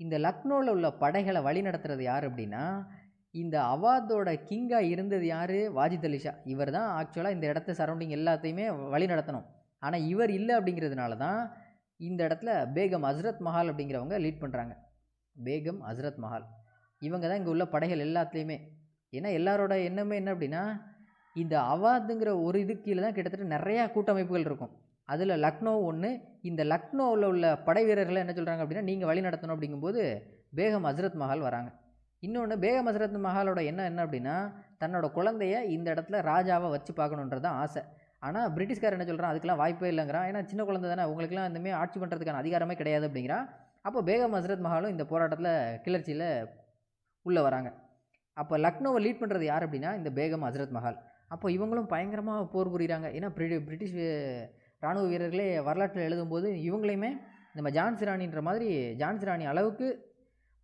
இந்த லக்னோவில் உள்ள படைகளை வழி நடத்துறது யார் அப்படின்னா, இந்த அவாதோட கிங்காக இருந்தது யார்? வாஜித் அலி ஷா. இவர் தான் ஆக்சுவலாக இந்த இடத்த சரௌண்டிங் எல்லாத்தையுமே வழி நடத்தணும். ஆனால் இவர் இல்லை அப்படிங்கிறதுனால தான் இந்த இடத்துல பேகம் ஹஸ்ரத் மஹால் அப்படிங்கிறவங்க லீட் பண்ணுறாங்க. பேகம் ஹஸ்ரத் மஹால் இவங்க தான் இங்கே உள்ள படைகள் எல்லாத்துலேயுமே. ஏன்னா எல்லாரோட எண்ணமே என்ன அப்படின்னா, இந்த அவாதுங்கிற ஒரு இது கீழே தான் கிட்டத்தட்ட நிறையா கூட்டமைப்புகள் இருக்கும். அதில் லக்னோ ஒன்று. இந்த லக்னோவில் உள்ள படை வீரர்களை என்ன சொல்கிறாங்க அப்படின்னா, நீங்கள் வழி நடத்தணும் அப்படிங்கும்போது பேகம் ஹஸ்ரத் மஹால் வராங்க. இன்னொன்று, பேகம் ஹஸ்ரத் மஹாலோட எண்ணம் என்ன அப்படின்னா, தன்னோட குழந்தைய இந்த இடத்துல ராஜாவை வச்சு பார்க்கணுன்றதான் ஆசை. ஆனால் பிரிட்டிஷ்கார் என்ன சொல்கிறான், அதுக்கெல்லாம் வாய்ப்பே இல்லைங்கிறான். ஏன்னா சின்ன குழந்தை தானே, உங்களுக்குலாம் இந்தமாரி ஆட்சி பண்ணுறதுக்கான அதிகாரமே கிடையாது அப்படிங்கிறான். அப்போ பேகம் ஹஸ்ரத் மஹாலும் இந்த போராட்டத்தில் கிளர்ச்சியில் உள்ளே வராங்க. அப்போ லக்னோவை லீட் பண்ணுறது யார் அப்படின்னா இந்த பேகம் ஹஸ்ரத் மஹால். அப்போ இவங்களும் பயங்கரமாக போர் புரிகிறாங்க. ஏன்னா பிரிட்டிஷ் இராணுவ வீரர்களே வரலாற்றில் எழுதும்போது இவங்களையுமே நம்ம ஜான்சி ராணின்ற மாதிரி ஜான்சி ராணி அளவுக்கு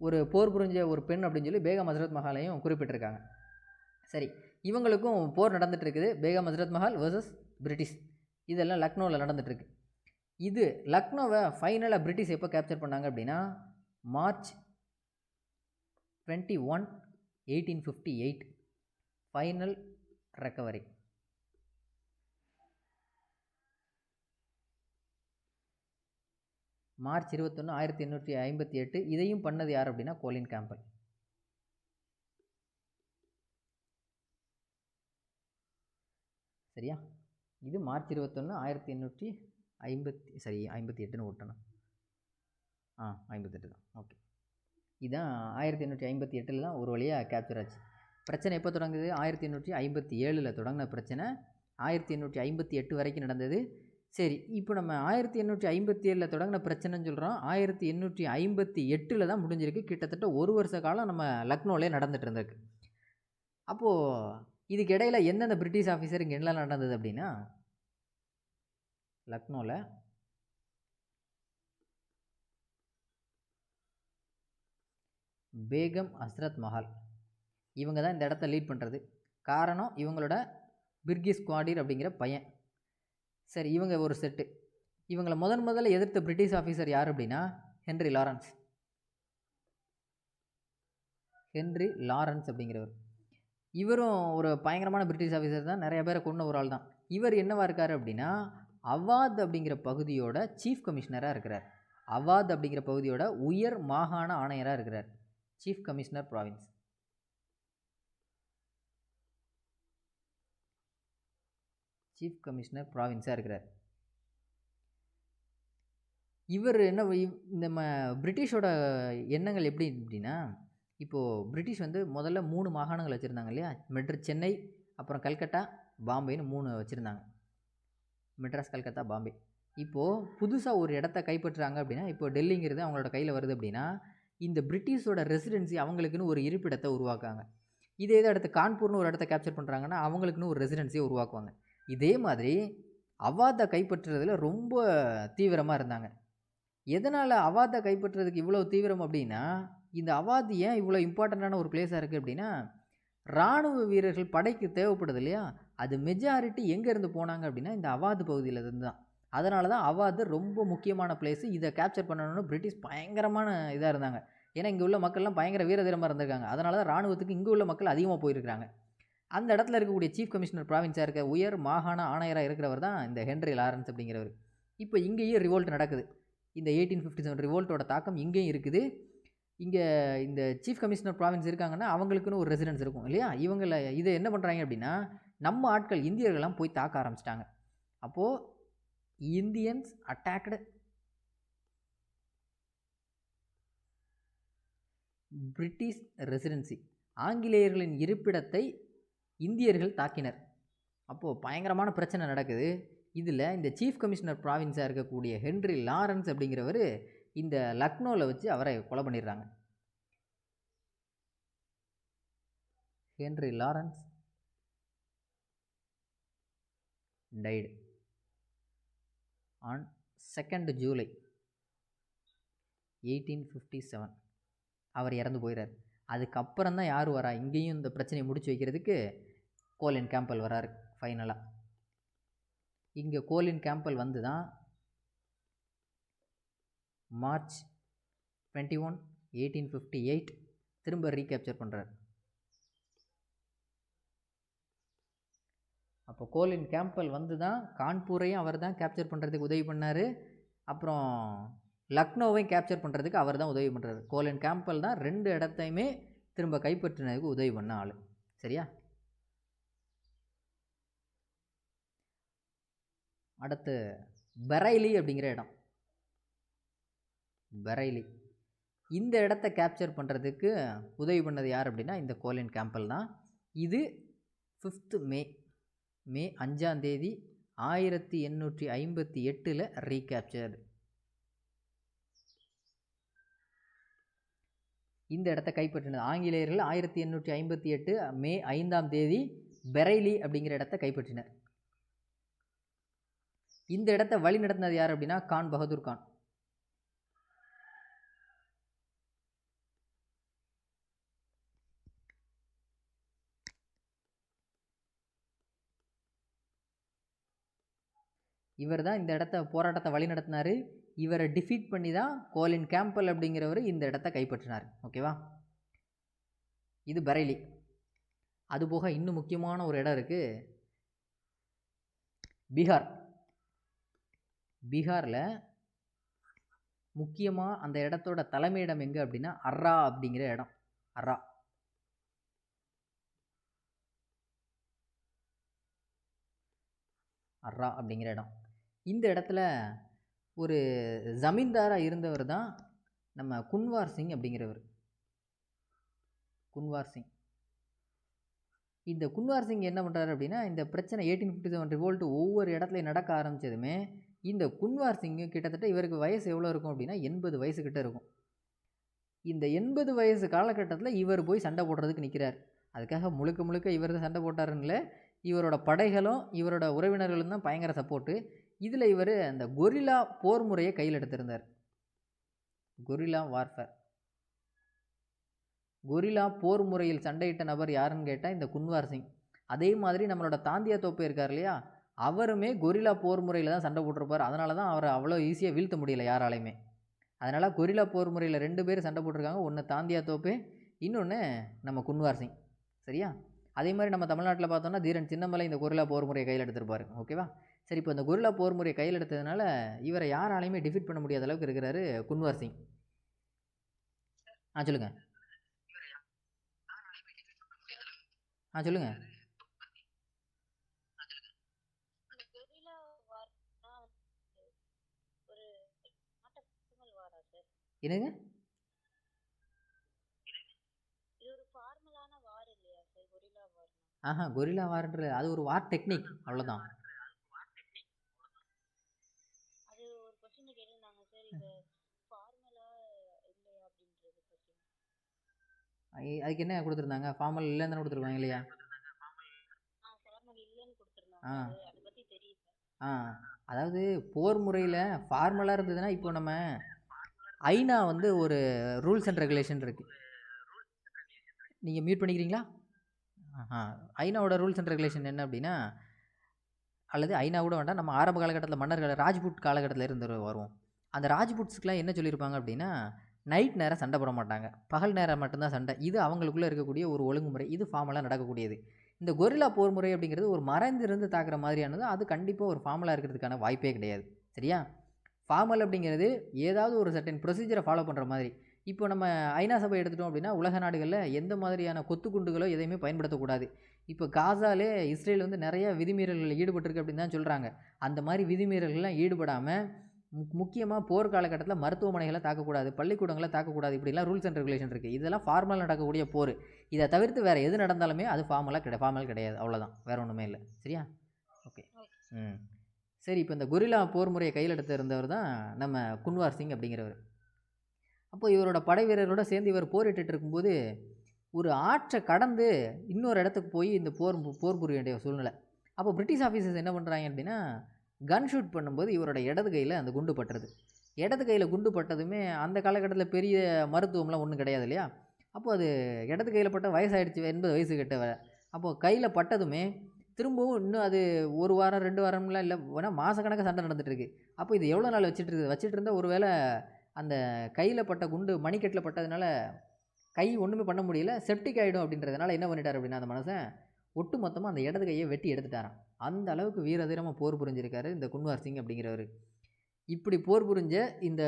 ஒரு போர் புரிஞ்ச ஒரு பெண் அப்படின்னு சொல்லி பேகம் ஹஸ்ரத் மஹாலையும் குறிப்பிட்டிருக்காங்க. சரி, இவங்களுக்கும் போர் நடந்துகிட்டு இருக்குது. Begum Hazrat Mahal versus British. இதெல்லாம் லக்னோவில் நடந்துகிட்ருக்கு. இது லக்னோவை ஃபைனலாக பிரிட்டிஷ் எப்போ கேப்சர் பண்ணாங்க அப்படின்னா மார்ச் 21, 1858 ஃபைனல் ரெக்கவரி. மார்ச் 21, 1858. இதையும் பண்ணது யார் அப்படின்னா கோலின் கேம்பல். சரியா? இது மார்ச் 21, 1858 ஓட்டணும். 58 தான். ஓகே, இதுதான் 1858 தான் ஒரு வழியாக கேப்சர் ஆச்சு. பிரச்சனை எப்போ தொடங்குது? 1857 தொடங்கின பிரச்சனை 1858 வரைக்கும் நடந்தது. சரி, இப்போ நம்ம 1857 தொடங்கின பிரச்சனைன்னு சொல்கிறோம். 1858 தான் முடிஞ்சிருக்கு. கிட்டத்தட்ட ஒரு வருஷ காலம் நம்ம லக்னோவிலே நடந்துகிட்டு இருந்திருக்கு. அப்போது இதுக்கு இடையில எந்தெந்த பிரிட்டிஷ் ஆஃபீஸர் இங்கே என்ன நடந்தது அப்படின்னா, லக்னோவில் பேகம் ஹஸ்ரத் மஹால் இவங்க தான் இந்த இடத்த லீட் பண்ணுறது. காரணம், இவங்களோட பிர்கிஸ் குவாடிர் அப்படிங்கிற பையன். சரி, இவங்க ஒரு செட்டு. இவங்களை முதல்ல எதிர்த்த பிரிட்டிஷ் ஆஃபீஸர் யார் அப்படின்னா ஹென்ரி லாரன்ஸ் அப்படிங்கிறவர். இவரும் ஒரு பயங்கரமான பிரிட்டிஷ் ஆஃபீஸர் தான். நிறைய பேரை கொண்ட ஒரு ஆள் தான். இவர் என்னவா இருக்கார் அப்படின்னா அவாத் அப்படிங்கிற பகுதியோட சீஃப் கமிஷனராக இருக்கிறார். அவாத் அப்படிங்கிற பகுதியோட உயர் மாகாண ஆணையராக இருக்கிறார். Chief commissioner province. Chief commissioner ப்ராவின்ஸாக இருக்கிறார். இவர் என்ன நம்ம பிரிட்டிஷோட எண்ணங்கள் எப்படி அப்படின்னா, இப்போது பிரிட்டிஷ் வந்து முதல்ல 3 மாகாணங்கள் வச்சுருந்தாங்க இல்லையா? சென்னை, அப்புறம் கல்கட்டா, பாம்பேன்னு 3 வச்சுருந்தாங்க. மெட்ராஸ், கல்கத்தா, பாம்பே. இப்போது புதுசாக ஒரு இடத்த கைப்பற்றுறாங்க அப்படின்னா, இப்போ டெல்லிங்கிறது அவங்களோட கையில் வருது அப்படின்னா, இந்த பிரிட்டிஷோட ரெசிடென்சி அவங்களுக்குன்னு ஒரு இருப்பிடத்தை உருவாக்குறாங்க. இதே அடுத்து கான்பூர்னு ஒரு இடத்த கேப்சர் பண்ணுறாங்கன்னா அவங்களுக்குன்னு ஒரு ரெசிடென்சியை உருவாக்குவாங்க. இதே மாதிரி அவாத்தை கைப்பற்றுறதுல ரொம்ப தீவிரமாக இருந்தாங்க. எதனால் அவாத்தை கைப்பற்றுறதுக்கு இவ்வளோ தீவிரம் அப்படின்னா, இந்த அவாத் ஏன் இவ்வளோ இம்பார்ட்டண்ட்டான ஒரு பிளேஸாக இருக்குது அப்படின்னா, இராணுவ வீரர்கள் படைக்கு தேவைப்படுது இல்லையா? அது மெஜாரிட்டி எங்கேருந்து போனாங்க அப்படின்னா இந்த அவாத் பகுதியிலேருந்து தான். அதனால தான் அவாத் ரொம்ப முக்கியமான பிளேஸு. இதை கேப்சர் பண்ணணும்னு பிரிட்டிஷ் பயங்கரமான இதாக இருந்தாங்க. ஏன்னா இங்கே உள்ள மக்கள்லாம் பயங்கர வீரதீரமாக இருந்திருக்காங்க. அதனால தான் இராணுவத்துக்கு இங்கே உள்ள மக்கள் அதிகமாக போயிருக்கிறாங்க. அந்த இடத்துல இருக்கக்கூடிய சீஃப் கமிஷனர் ப்ராவின்ஸாக இருக்க உயர் மாகாண ஆணையராக இருக்கிறவர் தான் இந்த ஹென்ரி லாரன்ஸ் அப்படிங்கிறவர். இப்போ இங்கேயும் ரிவோல்ட் நடக்குது. இந்த 1857 ரிவோல்ட்டோட தாக்கம் இங்கேயும் இருக்குது. இங்கே இந்த சீஃப் கமிஷனர் ப்ராவின்ஸ் இருக்காங்கன்னா அவங்களுக்குன்னு ஒரு ரெசிடென்ஸ் இருக்கும் இல்லையா? இவங்களை இதை என்ன பண்ணுறாங்க அப்படின்னா, நம்ம ஆட்கள் இந்தியர்கள்லாம் போய் தாக்க ஆரம்பிச்சிட்டாங்க. அப்போது இந்தியன்ஸ் அட்டாக்டு பிரிட்டிஷ் ரெசிடென்சி, ஆங்கிலேயர்களின் இருப்பிடத்தை இந்தியர்கள் தாக்கினர். அப்போது பயங்கரமான பிரச்சனை நடக்குது. இதில் இந்த சீஃப் கமிஷனர் ப்ராவின்ஸாக இருக்கக்கூடிய ஹென்ரி லாரன்ஸ் அப்படிங்கிறவர் இந்த லக்னோவில் வச்சு அவரை கொலை பண்ணிடுறாங்க. Henry Lawrence died on 2nd July 1857. அவர் இறந்து போயிறார். அதுக்கப்புறம் தான் யார் வரா இங்கேயும் இந்த பிரச்சனையை முடிச்சு வைக்கிறதுக்கு? கோலின் கேம்பல் வராரு ஃபைனலாக. இங்கே கோலின் கேம்பல் வந்து தான் மார்ச் 21, 1858 திரும்ப ரீகேப்சர் பண்ணுறார். அப்போ கோலின் கேம்பல் வந்து தான் கான்பூரையும் அவர் தான் கேப்சர் பண்ணுறதுக்கு உதவி பண்ணார். அப்புறம் லக்னோவையும் கேப்சர் பண்ணுறதுக்கு அவர் தான் உதவி பண்ணுறாரு. கோலின் கேம்பல் தான் 2 இடத்தையுமே திரும்ப கைப்பற்றினதுக்கு உதவி பண்ண ஆள். சரியா? அடுத்து பரைலி அப்படிங்கிற இடம். பரைலி இந்த இடத்த கேப்சர் பண்ணுறதுக்கு உதவி பண்ணது யார் அப்படின்னா இந்த கோலின் கேம்பல் தான். இது 5th மே 5ஆம் தேதி 1858 ரீகேப்சர்டு. இந்த இடத்த கைப்பற்றினது ஆங்கிலேயர்கள் 1858 மே 5ஆம் தேதி பரைலி அப்படிங்கிற இடத்த கைப்பற்றினர். இந்த இடத்த வழி நடத்தினது யார் அப்படின்னா கான் பகதூர் கான். இவர் தான் இந்த இடத்த போராட்டத்தை வழி நடத்தினார். இவரை டிஃபீட் பண்ணி தான் கோலின் கேம்பல் அப்படிங்கிறவர் இந்த இடத்த கைப்பற்றினார். ஓகேவா? இது பரைலி. அதுபோக இன்னும் முக்கியமான ஒரு இடம் இருக்குது, பீகார். பீகாரில் முக்கியமாக அந்த இடத்தோட தலைமையிடம் எங்கே அப்படின்னா அர்ரா அப்படிங்கிற இடம். அர்ரா அப்படிங்கிற இடம். இந்த இடத்துல ஒரு ஜமீன்தாராக இருந்தவர் தான் நம்ம குன்வார் சிங் அப்படிங்கிறவர். குன்வார் சிங். இந்த குன்வார் சிங் என்ன பண்ணுறாரு அப்படின்னா, இந்த பிரச்சனை 1857 ரிவோல்ட் ஒவ்வொரு இடத்துலையும் நடக்க ஆரம்பித்ததுமே இந்த குன்வார் சிங்கு கிட்டத்தட்ட இவருக்கு வயசு எவ்வளோ இருக்கும் அப்படின்னா 80 வயசுக்கிட்ட இருக்கும். இந்த 80 வயசு காலகட்டத்தில் இவர் போய் சண்டை போடுறதுக்கு நிற்கிறார். அதுக்காக முழுக்க இவர் தான் சண்டை போட்டாருன்னு இவரோட படைகளும் இவரோட உறவினர்களும் தான் பயங்கர சப்போர்ட்டு. இதில் இவர் அந்த கொரில்லா போர் முறையை கையில் எடுத்திருந்தார். Guerrilla warfare. கொரில்லா போர் முறையில் சண்டையிட்ட நபர் யாருன்னு கேட்டால் இந்த குன்வார் சிங். அதே மாதிரி நம்மளோட தாந்தியா தோப்பு இருக்கார் இல்லையா, அவருமே கொரில்லா போர் முறையில் தான் சண்டை போட்டிருப்பார். அதனால தான் அவரை அவ்வளோ ஈஸியாக வீழ்த்த முடியல யாராலையுமே. அதனால் கொரில்லா போர் முறையில் 2 பேர் சண்டை போட்டிருக்காங்க. ஒன்று தாந்தியா தோப்பு, இன்னொன்று நம்ம குன்வார் சிங். சரியா? அதே மாதிரி நம்ம தமிழ்நாட்டில் பார்த்தோம்னா தீரன் சின்னமலை இந்த கொரில்லா போர் முறையை கையில் எடுத்திருப்பாரு. ஓகேவா? சரி, இப்போ இந்த கொரில்லா போர் முறையை கையில் எடுத்ததுனால இவரை யாராலையுமே டிஃபீட் பண்ண முடியாத அளவுக்கு இருக்கிறாரு குன்வார் சிங். சொல்லுங்க. சொல்லுங்க. இந்த கொரில்லா வார்னா ஒரு நாட்டல் வாரா சார்? என்னங்க? இது ஒரு ஃபார்மலான வார் இல்லையா சார் கொரில்லா வார்னா? கொரில்லா வார்ன்ற அது ஒரு வார் டெக்னிக், அவ்வளோதான். அது ஒரு கொஸ்டின் கேட்டிருந்தாங்க சார், இது ஃபார்மலா இல்லையா அப்படின்றது கொஸ்டின். அதுக்கு என்ன கொடுத்துருந்தாங்க? ஃபார்மல் இல்லைன்னு தானே கொடுத்துருக்காங்க இல்லையா? ஃபார்மல் இல்லைன்னு கொடுத்துருந்தாங்க. அதை பற்றி தெரியல. அதாவது போர் முறையில் ஃபார்மலாக இருந்ததுன்னா, இப்போ நம்ம ஐநா வந்து ஒரு ரூல்ஸ் அண்ட் ரெகுலேஷன் இருக்குது. நீங்கள் மியூட் பண்ணிக்கிறீங்களா? ஐநாவோட ரூல்ஸ் அண்ட் ரெகுலேஷன் என்ன அப்படின்னா, அல்லது ஐநா கூட வேண்டாம், நம்ம ஆரம்ப காலகட்டத்தில் மன்னர்கள் ராஜ்புட் காலகட்டத்தில் இருந்து வருவோம். அந்த ராஜ்புட்ஸ்க்குலாம் என்ன சொல்லியிருப்பாங்க அப்படின்னா, நைட் நேரம் சண்டை போட மாட்டாங்க, பகல் நேரம் மட்டும்தான் சண்டை. இது அவங்களுக்குள்ளே இருக்கக்கூடிய ஒரு ஒழுங்குமுறை. இது ஃபார்மலாக நடக்கக்கூடியது. இந்த கொரில்லா போர் முறை அப்படிங்கிறது ஒரு மறைந்திருந்து தாக்குற மாதிரியானது. அது கண்டிப்பாக ஒரு ஃபார்மலாக இருக்கிறதுக்கான வாய்ப்பே கிடையாது. சரியா? ஃபார்மல் அப்படிங்கிறது ஏதாவது ஒரு சர்டன் ப்ரொசீஜரை ஃபாலோ பண்ணுற மாதிரி. இப்போ நம்ம ஐநா சபை எடுத்துட்டோம் அப்படின்னா, உலக நாடுகளில் எந்த மாதிரியான கொத்துக்குண்டுகளோ எதையுமே பயன்படுத்தக்கூடாது. இப்போ காசாலே இஸ்ரேல் வந்து நிறைய விதிமீறல்களில் ஈடுபட்டிருக்கு அப்படின்னு தான் சொல்கிறாங்க. அந்த மாதிரி விதிமீறல்கள்லாம் ஈடுபடாமல் முக்கியமாக போர் காலகட்டத்தில் மருத்துவமனைகளை தாக்கக்கூடாது, பள்ளிக்கூடங்களை தாக்கக்கூடாது, இப்படிலாம் ரூல்ஸ் அண்ட் ரெகுலேஷன் இருக்குது. இதெல்லாம் ஃபார்மலாக நடக்கக்கூடிய போர். இதை தவிர்த்து வேறு எது நடந்தாலுமே அது ஃபார்மல் கிடையாது. அவ்வளோதான், வேறு ஒன்றுமே இல்லை. சரியா? ஓகே. சரி, இப்போ இந்த கொரில்லா போர் முறையை கையில் எடுத்து இருந்தவர் தான் நம்ம குன்வார் சிங் அப்படிங்கிறவர். அப்போ இவரோட படை வீரர்களோடு சேர்ந்து இவர் போரிட்டு இருக்கும்போது ஒரு ஆற்றை கடந்து இன்னொரு இடத்துக்கு போய் இந்த போர் புரிய வேண்டிய சூழ்நிலை. அப்போ பிரிட்டிஷ் ஆஃபீஸர்ஸ் என்ன பண்ணுறாங்க அப்படின்னா, கன் ஷூட் பண்ணும்போது இவரோட இடது கையில் அந்த குண்டு பட்டுறது. இடது கையில் குண்டு பட்டதுமே அந்த காலகட்டத்தில் பெரிய மருத்துவம்லாம் ஒன்றும் கிடையாது இல்லையா? அப்போது அது இடது கையில் பட்ட வயசாகிடுச்சு, 80 வயசு கிட்ட. அப்போது கையில் பட்டதுமே திரும்பவும் இன்னும் அது 1 வாரம் 2 வாரம்லாம் இல்லை, வேணால் மாதக்கணக்காக சண்டை நடந்துகிட்ருக்கு. அப்போ இது எவ்வளோ நாள் வச்சுட்டு இருந்தால் ஒரு வேளை அந்த கையில் பட்ட குண்டு மணிக்கட்டில் பட்டதுனால கை ஒன்றுமே பண்ண முடியல, செப்டிக் ஆகிடும் அப்படின்றதுனால என்ன பண்ணிட்டார் அப்படின்னா, அந்த மனுஷன் ஒட்டு மொத்தமாக அந்த இடது கையை வெட்டி எடுத்துட்டாராம். அந்த அளவுக்கு வீரதீரமாக போர் புரிஞ்சிருக்காரு இந்த குன்வார் சிங் அப்படிங்கிறவர். இப்படி போர் புரிஞ்ச இந்த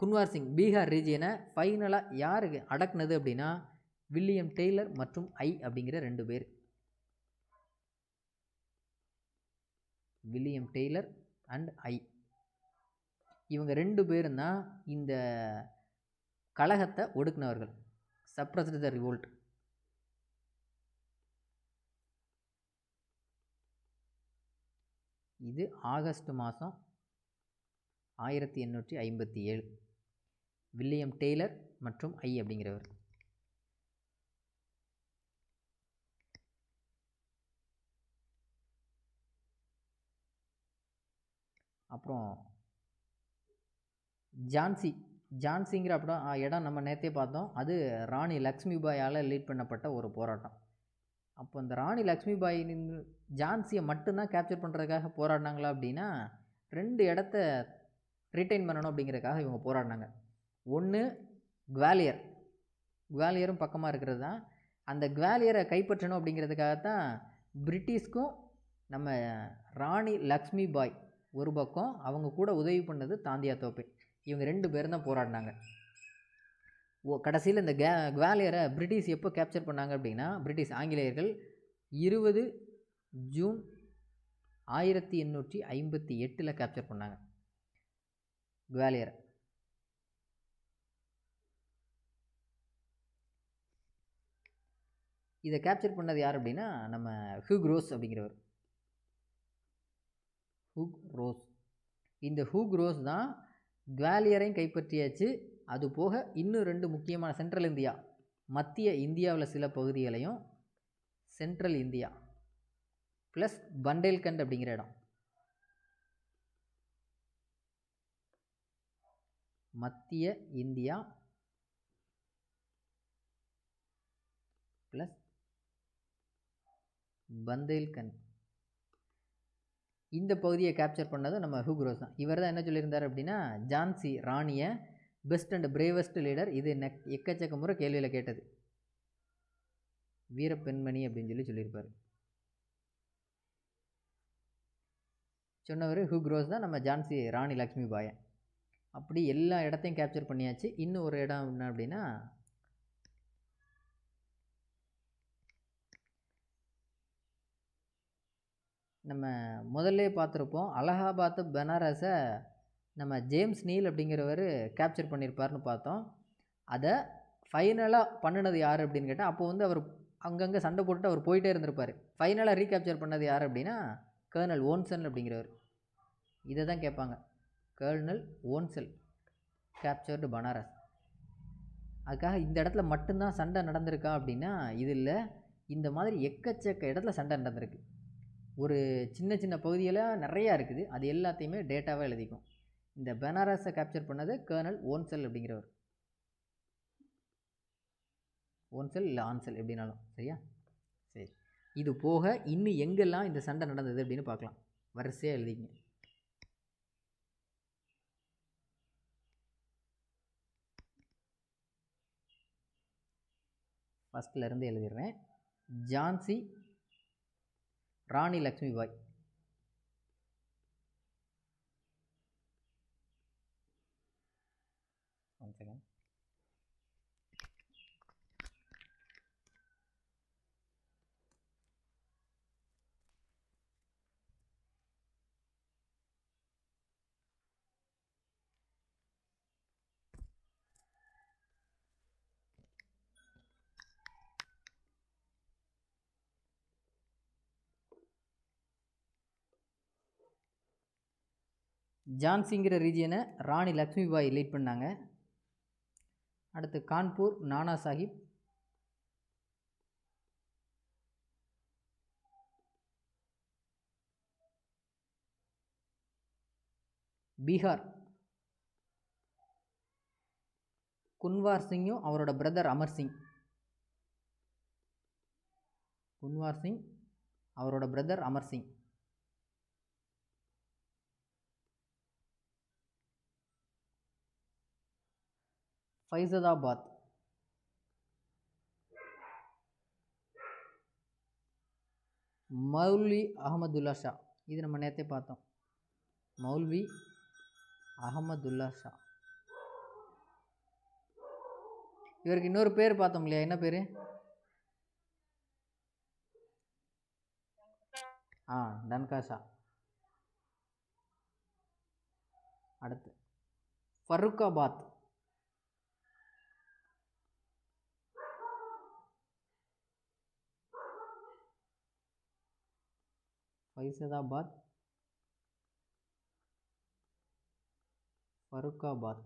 குன்வார் சிங் பீகார் ரீஜியனை ஃபைனலாக யாருக்கு அடக்குனது அப்படின்னா, வில்லியம் டெய்லர் மற்றும் அப்படிங்கிற 2 பேர். வில்லியம் டெய்லர் அண்ட் இவங்க 2 பேரும் தான் இந்த கலகத்தை ஒடுக்குனவர்கள். Suppressed the revolt. இது ஆகஸ்ட் மாதம் 1857. வில்லியம் டெய்லர் மற்றும் அப்படிங்கிறவர். அப்புறம் ஜான்சிங்கிற அப்புறம் இடம் நம்ம நேற்றே பார்த்தோம். அது ராணி லக்ஷ்மிபாயால் லீட் பண்ணப்பட்ட ஒரு போராட்டம். அப்போ இந்த ராணி லக்ஷ்மிபாய் ஜான்சியை மட்டும்தான் கேப்சர் பண்ணுறதுக்காக போராடினாங்களா அப்படின்னா, 2 இடத்த ரிட்டைன் பண்ணணும் அப்படிங்கிறதுக்காக இவங்க போராடினாங்க. ஒன்று குவாலியரும் பக்கமாக இருக்கிறது தான். அந்த குவாலியரை கைப்பற்றணும் அப்படிங்கிறதுக்காகத்தான் பிரிட்டிஷ்க்கும் நம்ம ராணி லக்ஷ்மிபாய் ஒரு பக்கம், அவங்க கூட உதவி பண்ணது தாந்தியா தோப்பே. இவங்க 2 பேரும் தான் போராடினாங்க. கடைசியில் இந்த குவாலியரை பிரிட்டிஷ் எப்போ கேப்சர் பண்ணாங்க அப்படின்னா, ஆங்கிலேயர்கள் 20 ஜூன் 1858 கேப்சர் பண்ணாங்க குவாலியரை. இதை கேப்சர் பண்ணது யார் அப்படின்னா, நம்ம ஹூக் ரோஸ் அப்படிங்கிறவர். இந்த ஹூக் ரோஸ் தான் குவாலியரையும் கைப்பற்றியாச்சு. அது போக இன்னும் 2 முக்கியமான சென்ட்ரல் இந்தியா, மத்திய இந்தியாவில் சில பகுதிகளையும், சென்ட்ரல் இந்தியா ப்ளஸ் பண்டேல்கண்ட் அப்படிங்கிற இடம், மத்திய இந்தியா ப்ளஸ் பண்டேல்கண்ட், இந்த பகுதியை கேப்சர் பண்ணது நம்ம ஹூக் ரோஸ் தான். இவர் தான் என்ன சொல்லியிருந்தார் அப்படின்னா, ஜான்சி ராணியை பெஸ்ட் அண்ட் பிரேவஸ்ட் லீடர். இது எக்கச்சக்க முறை கேள்வியில் கேட்டது. வீரப்பெண்மணி அப்படின்னு சொல்லியிருப்பார். சொன்னவர் ஹூக் ரோஸ் தான் நம்ம ஜான்சி ராணி லக்ஷ்மி பாயை. அப்படி எல்லா இடத்தையும் கேப்சர் பண்ணியாச்சு. இன்னும் ஒரு இடம் என்ன அப்படின்னா, நம்ம முதல்ல பார்த்துருப்போம் அலகாபாத் பனாரஸை நம்ம ஜேம்ஸ் நீல் அப்படிங்கிறவர் கேப்சர் பண்ணியிருப்பார்னு பார்த்தோம். அதை ஃபைனலாக பண்ணினது யார் அப்படின்னு கேட்டால், அப்போ வந்து அவர் அங்கங்கே சண்டை போட்டு அவர் போயிட்டே இருந்திருப்பார். ஃபைனலாக ரீகேப்சர் பண்ணது யார் அப்படின்னா கர்னல் ஓன்சல் அப்படிங்கிறவர். இதை தான் கேட்பாங்க, கர்னல் ஓன்சல் கேப்சர்டு பனாரஸ். அதுக்காக இந்த இடத்துல மட்டும்தான் சண்டை நடந்திருக்கா அப்படின்னா இது இல்லை. இந்த மாதிரி எக்கச்சக்க இடத்துல சண்டை நடந்திருக்கு. ஒரு சின்ன சின்ன பகுதியில் நிறையா இருக்குது. அது எல்லாத்தையுமே டேட்டாவாக எழுதிக்கும். இந்த பனாரஸை கேப்சர் பண்ணது கர்னல் ஓன்சல் அப்படிங்கிறவர். ஓன்சல் இல்லை ஆன்சல் எப்படின்னாலும் சரியா. சரி, இது போக இன்னும் எங்கெல்லாம் இந்த சண்டை நடந்தது அப்படின்னு பார்க்கலாம். வரிசையாக எழுதிங்க. ஃபஸ்ட்லேருந்து எழுதிடுறேன். ஜான்சி ராணி லக்ஷ்மி பாய், ஒன் செகண்ட். ஜான்சிங்கிற ரீஜியனை ராணி லக்ஷ்மி பாய் லீட் பண்ணாங்க. அடுத்து கான்பூர் நானா சாஹிப், பீகார் குன்வார் சிங்கும் அவரோட பிரதர் அமர் சிங். குன்வார் சிங் அவரோட பிரதர் அமர் சிங். ஃபைசதாபாத் மௌல்வி அகமதுல்லா ஷா. இது நம்ம நேற்றே பார்த்தோம். மௌல்வி அகமதுல்லா ஷா. இவருக்கு இன்னொரு பேர் பார்த்தோம் இல்லையா, என்ன பேர்? டன்கா ஷா. அடுத்து ஃபருக்காபாத். ஃபைசதாபாத், ஃபருக்காபாத்.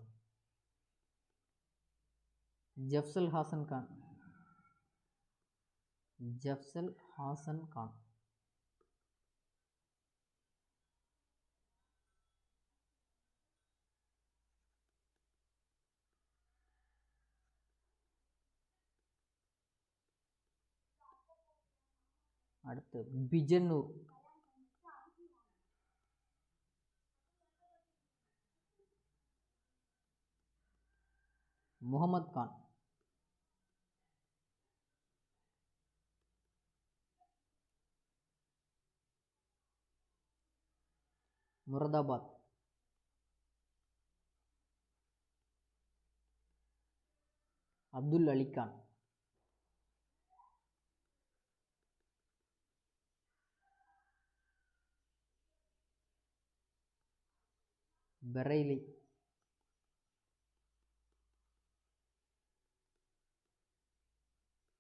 ஜஃப்சல் ஹாசன் கான். ஜஃப்சல் ஹாசன் கான். அடுத்து பிஜன்னூர். முகமது கான். முரதாபாத். அப்துல் அலி கான். பரேலி.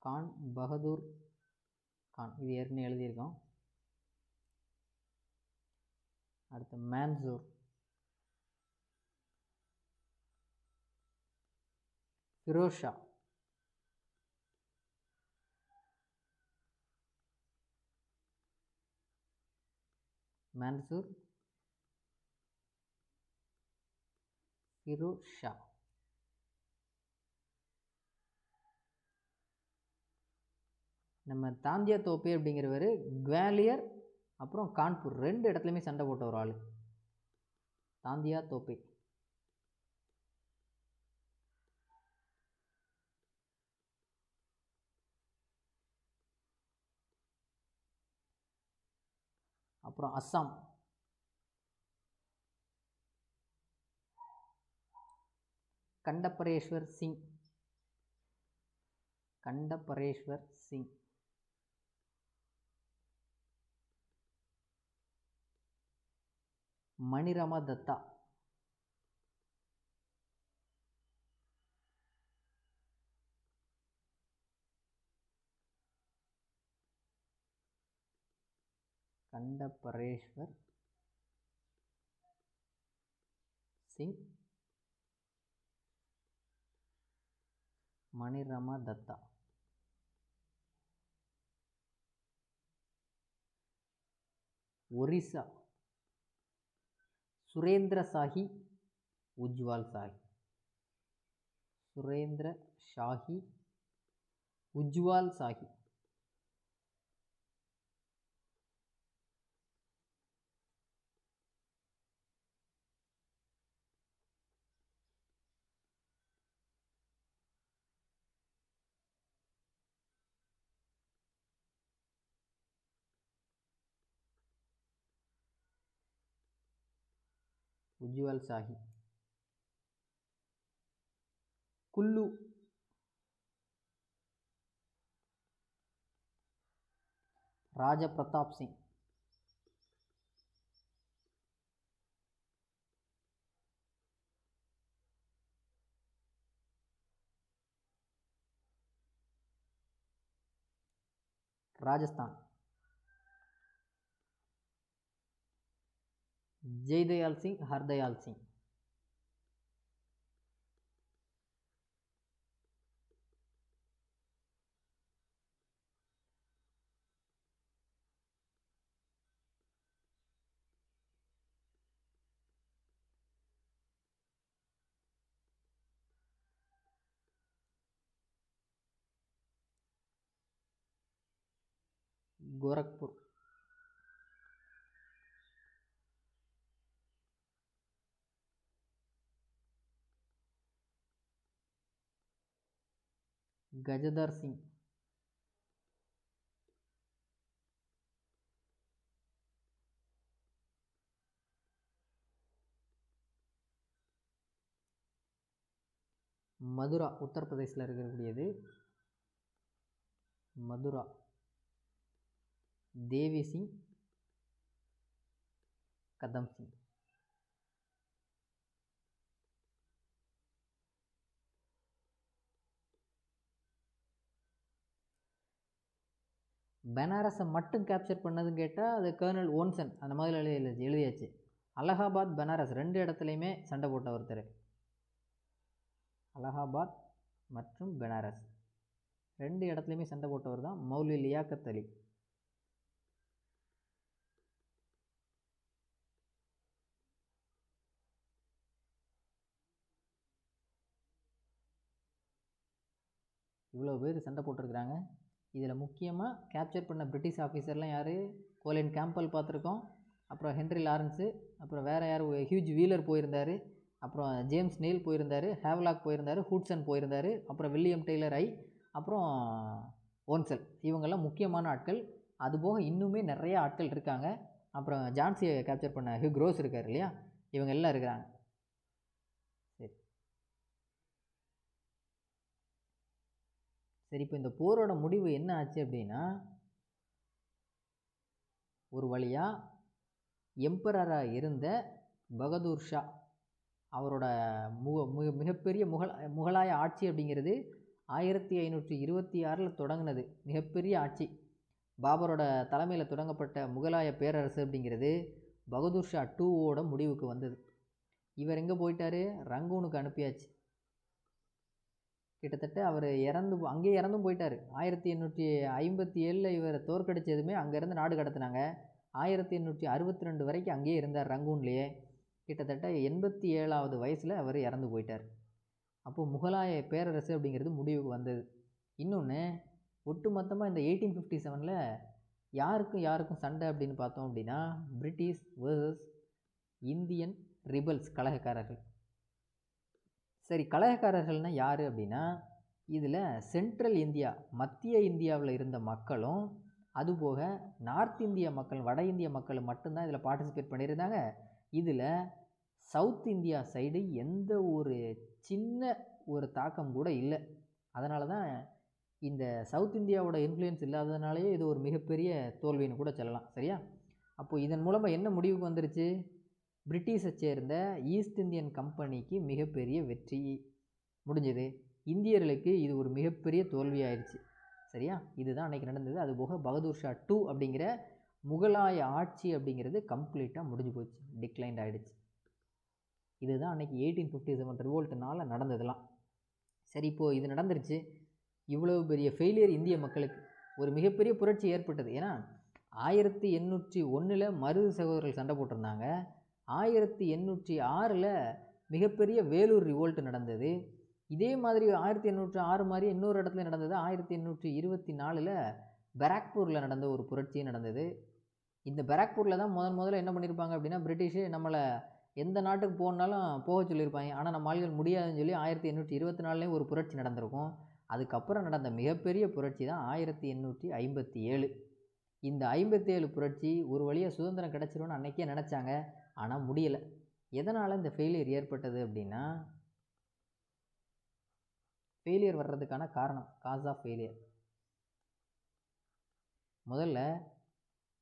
கான் பகதூர் கான். இது ஏற்கனவே எழுதியிருக்கோம். அடுத்து மேன்சூர். ஃபிரோஸ் ஷா. மேன்சூர், ஃபிரோஸ் ஷா. நம்ம தாந்தியா தோப்பே அப்படிங்கிறவர் குவாலியர் அப்புறம் கான்பூர் ரெண்டு இடத்துலையுமே சண்டை போட்ட ஒரு ஆள். தாந்தியா தோப்பே. அப்புறம் அஸ்ஸாம், கண்டபரேஸ்வர் சிங், கண்டபரேஸ்வர் சிங். மணிரமா தத்தா, கண்டபரேஸ்வர் சிங், மணிரமா தத்தா. ஒரிசா, சுரேந்திர சாஹி, உஜ்வால் சாஹி, சுரேந்திர ஷாஹி, உஜ்வால் சாஹி. உஜ்வால் சாஹி. குல்லு, ராஜ பிரதாப் சிங், ராஜஸ்தான். ஜெய்தயால் சிங், ஹர்தயால் சிங். கோரக்பூர். கஜதர் சிங், மதுரா, உத்தரப்பிரதேசில் இருக்கக்கூடியது மதுரா. தேவி சிங், கதம் சிங். பனாரஸை மட்டும் கேப்சர் பண்ணதுன்னு கேட்டால் அது கர்னல் ஓன்சன் அந்த மாதிரி எழுதியாச்சு. அலகாபாத், பனாரஸ் 2 இடத்துலையுமே சண்டை போட்ட ஒருத்தர். அலகாபாத் மற்றும் பனாரஸ் 2 இடத்துலையுமே சண்டை போட்டவர் தான் மௌலவி லியாக்கத் அலி. இவ்வளோ பேர் சண்டை போட்டிருக்கிறாங்க. இதில் முக்கியமாக கேப்சர் பண்ண பிரிட்டிஷ் ஆஃபீஸர்லாம் யார்? கோலின் கேம்பல் பார்த்துருக்கோம், அப்புறம் ஹென்ரி லாரன்ஸு, அப்புறம் வேறு யார்? ஹியூஜ் வீலர் போயிருந்தார், அப்புறம் ஜேம்ஸ் நெயில் போயிருந்தார், ஹேவ்லாக் போயிருந்தார், ஹூட்சன் போயிருந்தார், அப்புறம் வில்லியம் டெய்லர் ஐ, அப்புறம் ஓன்சல். இவங்கெல்லாம் முக்கியமான ஆட்கள். அதுபோக இன்னுமே நிறைய ஆட்கள் இருக்காங்க. அப்புறம் ஜான்சியை கேப்சர் பண்ண ஹியூ க்ரோஸ் இருக்கார் இல்லையா, இவங்க எல்லாம் இருக்கிறாங்க. சரி சரி இப்போ இந்த போரோட முடிவு என்ன ஆச்சு அப்படின்னா, ஒரு வழியாக எம்பரராக இருந்த பகதூர் ஷா அவரோட மிகப்பெரிய முகலாய ஆட்சி அப்படிங்கிறது 1526 தொடங்கினது. மிகப்பெரிய ஆட்சி. பாபரோட தலைமையில் தொடங்கப்பட்ட முகலாய பேரரசு அப்படிங்கிறது பகதூர் ஷா 2 முடிவுக்கு வந்தது. இவர் எங்கே போயிட்டார்? ரங்கூனுக்கு அனுப்பியாச்சு. கிட்டத்தட்ட அவர் அங்கேயே இறந்தும் போயிட்டார். 1857 இவர் தோற்கடிச்சதுமே அங்கேருந்து நாடு கடத்தினாங்க. 1862 வரைக்கும் அங்கேயே இருந்தார் ரங்கூன்லேயே. கிட்டத்தட்ட 87வது வயசில் அவர் இறந்து போயிட்டார். அப்போது முகலாய பேரரசு அப்படிங்கிறது முடிவுக்கு வந்தது. இன்னொன்று, ஒட்டு மொத்தமாக இந்த 1857 யாருக்கும் சண்டை அப்படின்னு பார்த்தோம் அப்படின்னா, பிரிட்டிஷ் வேர்சஸ் இந்தியன் ரிபல்ஸ், கலகக்காரர்கள். சரி, கலகக்காரர்கள்னால் யார் அப்படின்னா, இதில் சென்ட்ரல் இந்தியா, மத்திய இந்தியாவில் இருந்த மக்களும், அதுபோக நார்த் இந்திய மக்கள், வட இந்திய மக்கள் மட்டும்தான் இதில் பார்ட்டிசிபேட் பண்ணியிருந்தாங்க. இதில் சவுத் இந்தியா சைடு எந்த ஒரு சின்ன ஒரு தாக்கம் கூட இல்லை. அதனால தான் இந்த சவுத் இந்தியாவோட இன்ஃப்ளூயன்ஸ் இல்லாததுனாலேயே இது ஒரு மிகப்பெரிய தோல்வின்னு கூட சொல்லலாம். சரியா? அப்போது இதன் மூலமாக என்ன முடிவுக்கு வந்துருச்சு? பிரிட்டிஷை சேர்ந்த ஈஸ்ட் இந்தியன் கம்பெனிக்கு மிகப்பெரிய வெற்றி முடிஞ்சது. இந்தியர்களுக்கு இது ஒரு மிகப்பெரிய தோல்வி ஆயிடுச்சு. சரியா? இதுதான் அன்றைக்கி நடந்தது. அதுபோக பகதூர் ஷா 2 அப்படிங்கிற முகலாய ஆட்சி அப்படிங்கிறது கம்ப்ளீட்டாக முடிஞ்சு போச்சு, டிக்ளைன்ட் ஆகிடுச்சு. இதுதான் அன்றைக்கி 1857 ரிவோல்ட்டுனால நடந்ததெல்லாம். சரி, இப்போது இது நடந்துருச்சு. இவ்வளவு பெரிய ஃபெயிலியர் இந்திய மக்களுக்கு ஒரு மிகப்பெரிய புரட்சி ஏற்பட்டது. ஏன்னா 1801 மருது சகோதரர்கள் சண்டை போட்டிருந்தாங்க. 1806 மிகப்பெரிய வேலூர் ரிவோல்ட் நடந்தது. இதே மாதிரி 1806 மாதிரி இன்னொரு இடத்துல நடந்தது. 1824 பராக்பூரில் நடந்த ஒரு புரட்சி நடந்தது. இந்த பராக்பூரில் தான் முதல்ல என்ன பண்ணியிருப்பாங்க அப்படின்னா, பிரிட்டிஷு நம்மளை எந்த நாட்டுக்கு போகணுன்னாலும் போக சொல்லியிருப்பாங்க. ஆனால் நம்ம ஆளுகள் முடியாதுன்னு சொல்லி 1824 ஒரு புரட்சி நடந்திருக்கும். அதுக்கப்புறம் நடந்த மிகப்பெரிய புரட்சி தான் 1857. இந்த 57 புரட்சி ஒரு வழியாக சுதந்திரம் கிடச்சிரும்னு அன்றைக்கே நினச்சாங்க. ஆனால் முடியலை. எதனால் இந்த ஃபெயிலியர் ஏற்பட்டது அப்படின்னா, ஃபெயிலியர் வர்றதுக்கான காரணம், காஸ் ஆஃப் ஃபெயிலியர். முதல்ல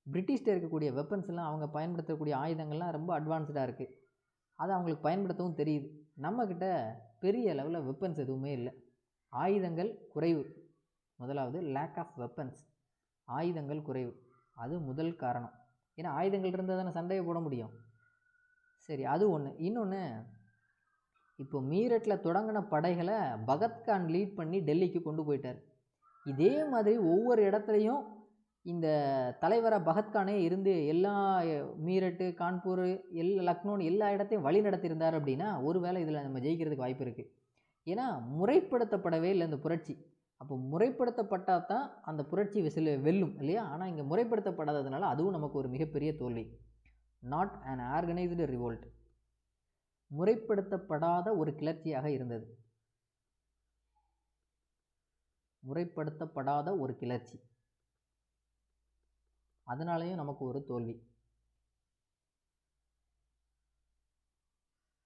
பிரிட்டிஷ்ட இருக்கக்கூடிய வெப்பன்ஸ்லாம், அவங்க பயன்படுத்தக்கூடிய ஆயுதங்கள்லாம் ரொம்ப அட்வான்ஸ்டாக இருக்குது. அதை அவங்களுக்கு பயன்படுத்தவும் தெரியுது. நம்மக்கிட்ட பெரிய லெவலில் வெப்பன்ஸ் எதுவுமே இல்லை. ஆயுதங்கள் குறைவு. முதலாவது லேக் ஆஃப் வெப்பன்ஸ், ஆயுதங்கள் குறைவு. அது முதல் காரணம். ஏன்னா ஆயுதங்கள் இருந்தால் தானே சண்டையை போட முடியும். சரி, அது ஒன்று. இன்னொன்று, இப்போ மீரட்டில் தொடங்கின படைகளை பகத்கான் லீட் பண்ணி டெல்லிக்கு கொண்டு போயிட்டார். இதே மாதிரி ஒவ்வொரு இடத்துலையும் இந்த தலைவராக பகத்கானே இருந்து எல்லா மீரட்டு, கான்பூர், லக்னோன்னு எல்லா இடத்தையும் வழி நடத்தியிருந்தார் அப்படின்னா ஒருவேளை இதில் நம்ம ஜெயிக்கிறதுக்கு வாய்ப்பு இருக்குது. ஏன்னா முறைப்படுத்தப்படவே இல்லை இந்த புரட்சி. அப்போ முறைப்படுத்தப்பட்டால் தான் அந்த புரட்சி வெல்லும் இல்லையா? ஆனால் இங்கே முறைப்படுத்தப்படாததுனால அதுவும் நமக்கு ஒரு மிகப்பெரிய தோல்வி. நாட் அன் ஆர்கனைஸ்டு ரிவோல்ட், முறைப்படுத்தப்படாத ஒரு கிளர்ச்சியாக இருந்தது. முறைப்படுத்தப்படாத ஒரு கிளர்ச்சி, அதனாலேயும் நமக்கு ஒரு தோல்வி.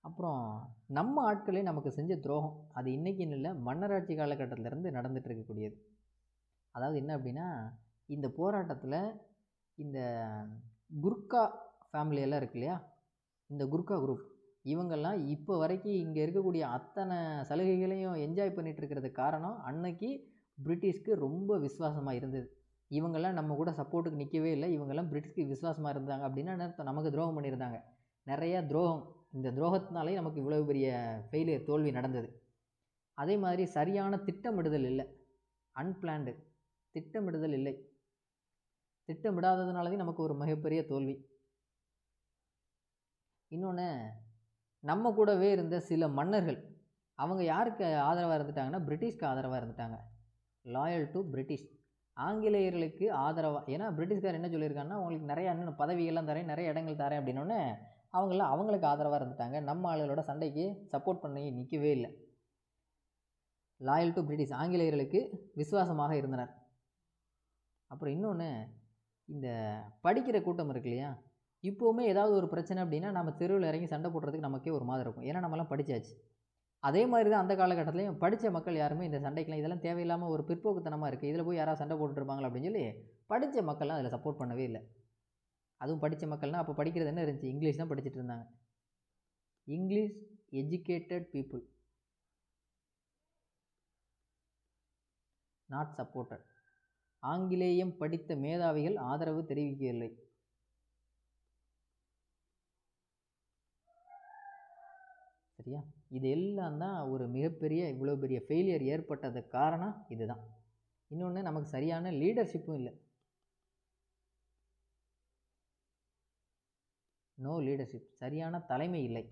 அப்புறம் நம்ம ஆட்களே நமக்கு செஞ்ச துரோகம், அது இன்றைக்கின்னு இல்லை, மன்னராட்சி காலகட்டத்திலேருந்து நடந்துட்டு இருக்கக்கூடியது. அதாவது என்ன அப்படின்னா, இந்த போராட்டத்தில் இந்த குர்கா ஃபேமிலியெல்லாம் இருக்கு இல்லையா, இந்த குர்கா குரூப், இவங்கெல்லாம் இப்போ வரைக்கும் இங்கே இருக்கக்கூடிய அத்தனை சலுகைகளையும் என்ஜாய் பண்ணிகிட்டு இருக்கிறதுக்கு காரணம் அன்னைக்கு பிரிட்டிஷ்க்கு ரொம்ப விசுவாசமாக இருந்தது. இவங்கெல்லாம் நம்ம கூட சப்போர்ட்டுக்கு நிற்கவே இல்லை, இவங்கெல்லாம் பிரிட்டிஷ்க்கு விசுவாசமாக இருந்தாங்க அப்படின்னா நமக்கு துரோகம் பண்ணியிருந்தாங்க. நிறையா துரோகம். இந்த துரோகத்தினாலே நமக்கு இவ்வளோ பெரிய ஃபெயிலியர், தோல்வி நடந்தது. அதே மாதிரி சரியான திட்டமிடுதல் இல்லை, அன்பிளான்டு திட்டமிடுதல் இல்லை. திட்டமிடாததுனாலே நமக்கு ஒரு மிகப்பெரிய தோல்வி. இன்னொன்று, நம்ம கூடவே இருந்த சில மன்னர்கள், அவங்க யாருக்கு ஆதரவாக இருந்துட்டாங்கன்னா பிரிட்டிஷ்க்கு ஆதரவாக இருந்துட்டாங்க. லாயல் டு பிரிட்டிஷ், ஆங்கிலேயர்களுக்கு ஆதரவாக. ஏன்னா பிரிட்டிஷ்கார் என்ன சொல்லியிருக்காங்கன்னா, உங்களுக்கு நிறையா இன்னும் பதவிகள்லாம் தரேன், நிறைய இடங்கள் தரேன் அப்படின்னோடனே அவங்களாம் அவங்களுக்கு ஆதரவாக இருந்துட்டாங்க. நம்ம ஆளுகளோட சண்டைக்கு சப்போர்ட் பண்ணி நிற்கவே இல்லை. லாயல் டு பிரிட்டிஷ், ஆங்கிலேயர்களுக்கு விசுவாசமாக இருந்தனர். அப்புறம் இன்னொன்று, இந்த படிக்கிற கூட்டம் இருக்கு இல்லையா, இப்போவுமே ஏதாவது ஒரு பிரச்சனை அப்படின்னா நம்ம தெருவில் இறங்கி சண்டை போடுறதுக்கு நமக்கே ஒரு மாதிரி இருக்கும். ஏன்னா நம்மலாம் படித்தாச்சு. அதே மாதிரி தான் அந்த காலகட்டத்துலையும் படித்த மக்கள் யாருமே இந்த சண்டைக்கெலாம் இதெல்லாம் தேவையில்லாமல் ஒரு பிற்போக்குத்தனமாக இருக்குது, இதில் போய் யாராவது சண்டை போட்டுருப்பாங்களா அப்படின்னு சொல்லி படித்த மக்கள்லாம் அதில் சப்போர்ட் பண்ணவே இல்லை. அதுவும் படித்த மக்கள்னால் அப்போ படிக்கிறது என்ன இருந்துச்சு, இங்கிலீஷ் தான் படிச்சுட்டு இருந்தாங்க. English educated people not supported. ஆங்கிலேயம் படித்த மேதாவிகள் ஆதரவு தெரிவிக்கவில்லை. சரியா? இது எல்லாம் தான் ஒரு மிகப்பெரிய இவ்வளோ பெரிய ஃபெயிலியர் ஏற்பட்டதுக்கு காரணம் இதுதான். இன்னொன்று, நமக்கு சரியான லீடர்ஷிப்பும் இல்லை. நோ லீடர்ஷிப், சரியான தலைமை இல்லை.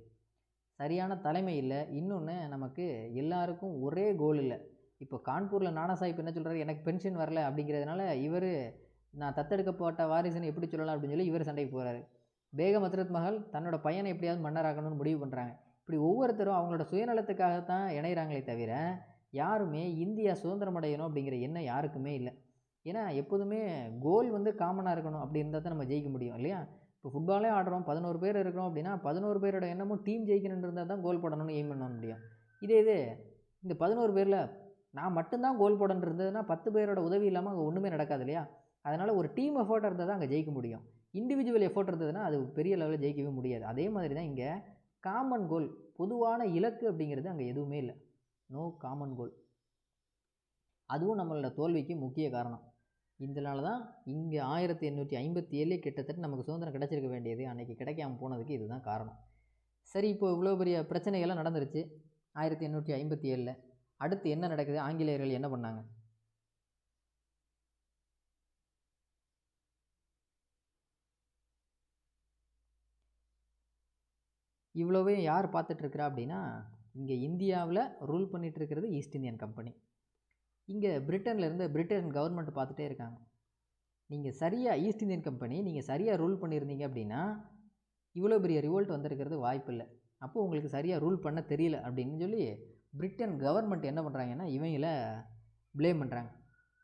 சரியான தலைமை இல்லை. இன்னொன்று, நமக்கு எல்லாருக்கும் ஒரே கோல் இல்லை. இப்போ கான்பூரில் நானா சாஹிப் என்ன சொல்கிறாரு, எனக்கு பென்ஷன் வரல அப்படிங்கிறதுனால இவர் நான் தத்தெடுக்கப்பட்ட வாரிசுன்னு எப்படி சொல்லலாம் அப்படின்னு சொல்லி இவர் சண்டைக்கு போகிறாரு. பேகம் ஹஜ்ரத் மஹல் தன்னோட பையனை எப்படியாவது மன்னராக்கணும்னு முடிவு பண்ணுறாங்க. இப்படி ஒவ்வொருத்தரும் அவங்களோட சுயநலத்துக்காகத்தான் இணைகிறாங்களே தவிர யாருமே இந்தியா சுதந்திரம் அடையணும் அப்படிங்கிற எண்ணம் யாருக்குமே இல்லை. ஏன்னா எப்போதுமே கோல் வந்து காமனாக இருக்கணும், அப்படி இருந்தால் தான் நம்ம ஜெயிக்க முடியும் இல்லையா? இப்போ ஃபுட்பாலே ஆடுறோம், 11 பேர் இருக்கிறோம் அப்படின்னா 11 பேரோட எண்ணமும் டீம் ஜெயிக்கணும்னு இருந்தால் தான் கோல் போடணும்னு எய்ம் பண்ண முடியும். இது இந்த 11 பேரில் நான் மட்டும்தான் கோல் போடணுன்னு இருந்ததுன்னா 10 பேரோட உதவி இல்லாமல் அங்கே ஒன்றுமே நடக்காது இல்லையா? அதனால் ஒரு டீம் எஃபோர்ட் இருந்தால் தான் அங்கே ஜெயிக்க முடியும். இண்டிவிஜுவல் எஃபோர்ட் இருந்ததுன்னா அது பெரிய லெவலில் ஜெயிக்கவே முடியாது. அதே மாதிரி தான் இங்கே காமன் கோல், பொதுவான இலக்கு அப்படிங்கிறது அங்கே எதுவுமே இல்லை. நோ காமன் கோல். அதுவும் நம்மளோட தோல்விக்கு முக்கிய காரணம். இதனால தான் இங்கே 1857 கிட்டத்தட்ட நமக்கு சுதந்திரம் கிடச்சிருக்க வேண்டியது அன்றைக்கி கிடைக்காம போனதுக்கு இதுதான் காரணம். சரி, இப்போ இவ்வளோ பெரிய பிரச்சனைகள்லாம் நடந்துருச்சு 1857. அடுத்து என்ன நடக்குது? ஆங்கிலேயர்கள் என்ன பண்ணாங்க? இவ்வளோவே யார் பார்த்துட்ருக்குறா அப்படின்னா, இங்கே இந்தியாவில் ரூல் பண்ணிகிட்டு இருக்கிறது ஈஸ்ட் இந்தியன் கம்பெனி. இங்கே பிரிட்டன்லேருந்து பிரிட்டன் கவர்மெண்ட் பார்த்துட்டே இருக்காங்க. நீங்கள் சரியாக ஈஸ்ட் இந்தியன் கம்பெனி நீங்கள் சரியாக ரூல் பண்ணியிருந்தீங்க அப்படின்னா இவ்வளோ பெரிய ரிவோல்ட் வந்திருக்கிறது வாய்ப்பு இல்லை. அப்போது உங்களுக்கு சரியாக ரூல் பண்ண தெரியல அப்படின்னு சொல்லி பிரிட்டன் கவர்மெண்ட் என்ன பண்ணுறாங்கன்னா இவங்கள ப்ளேம் பண்ணுறாங்க.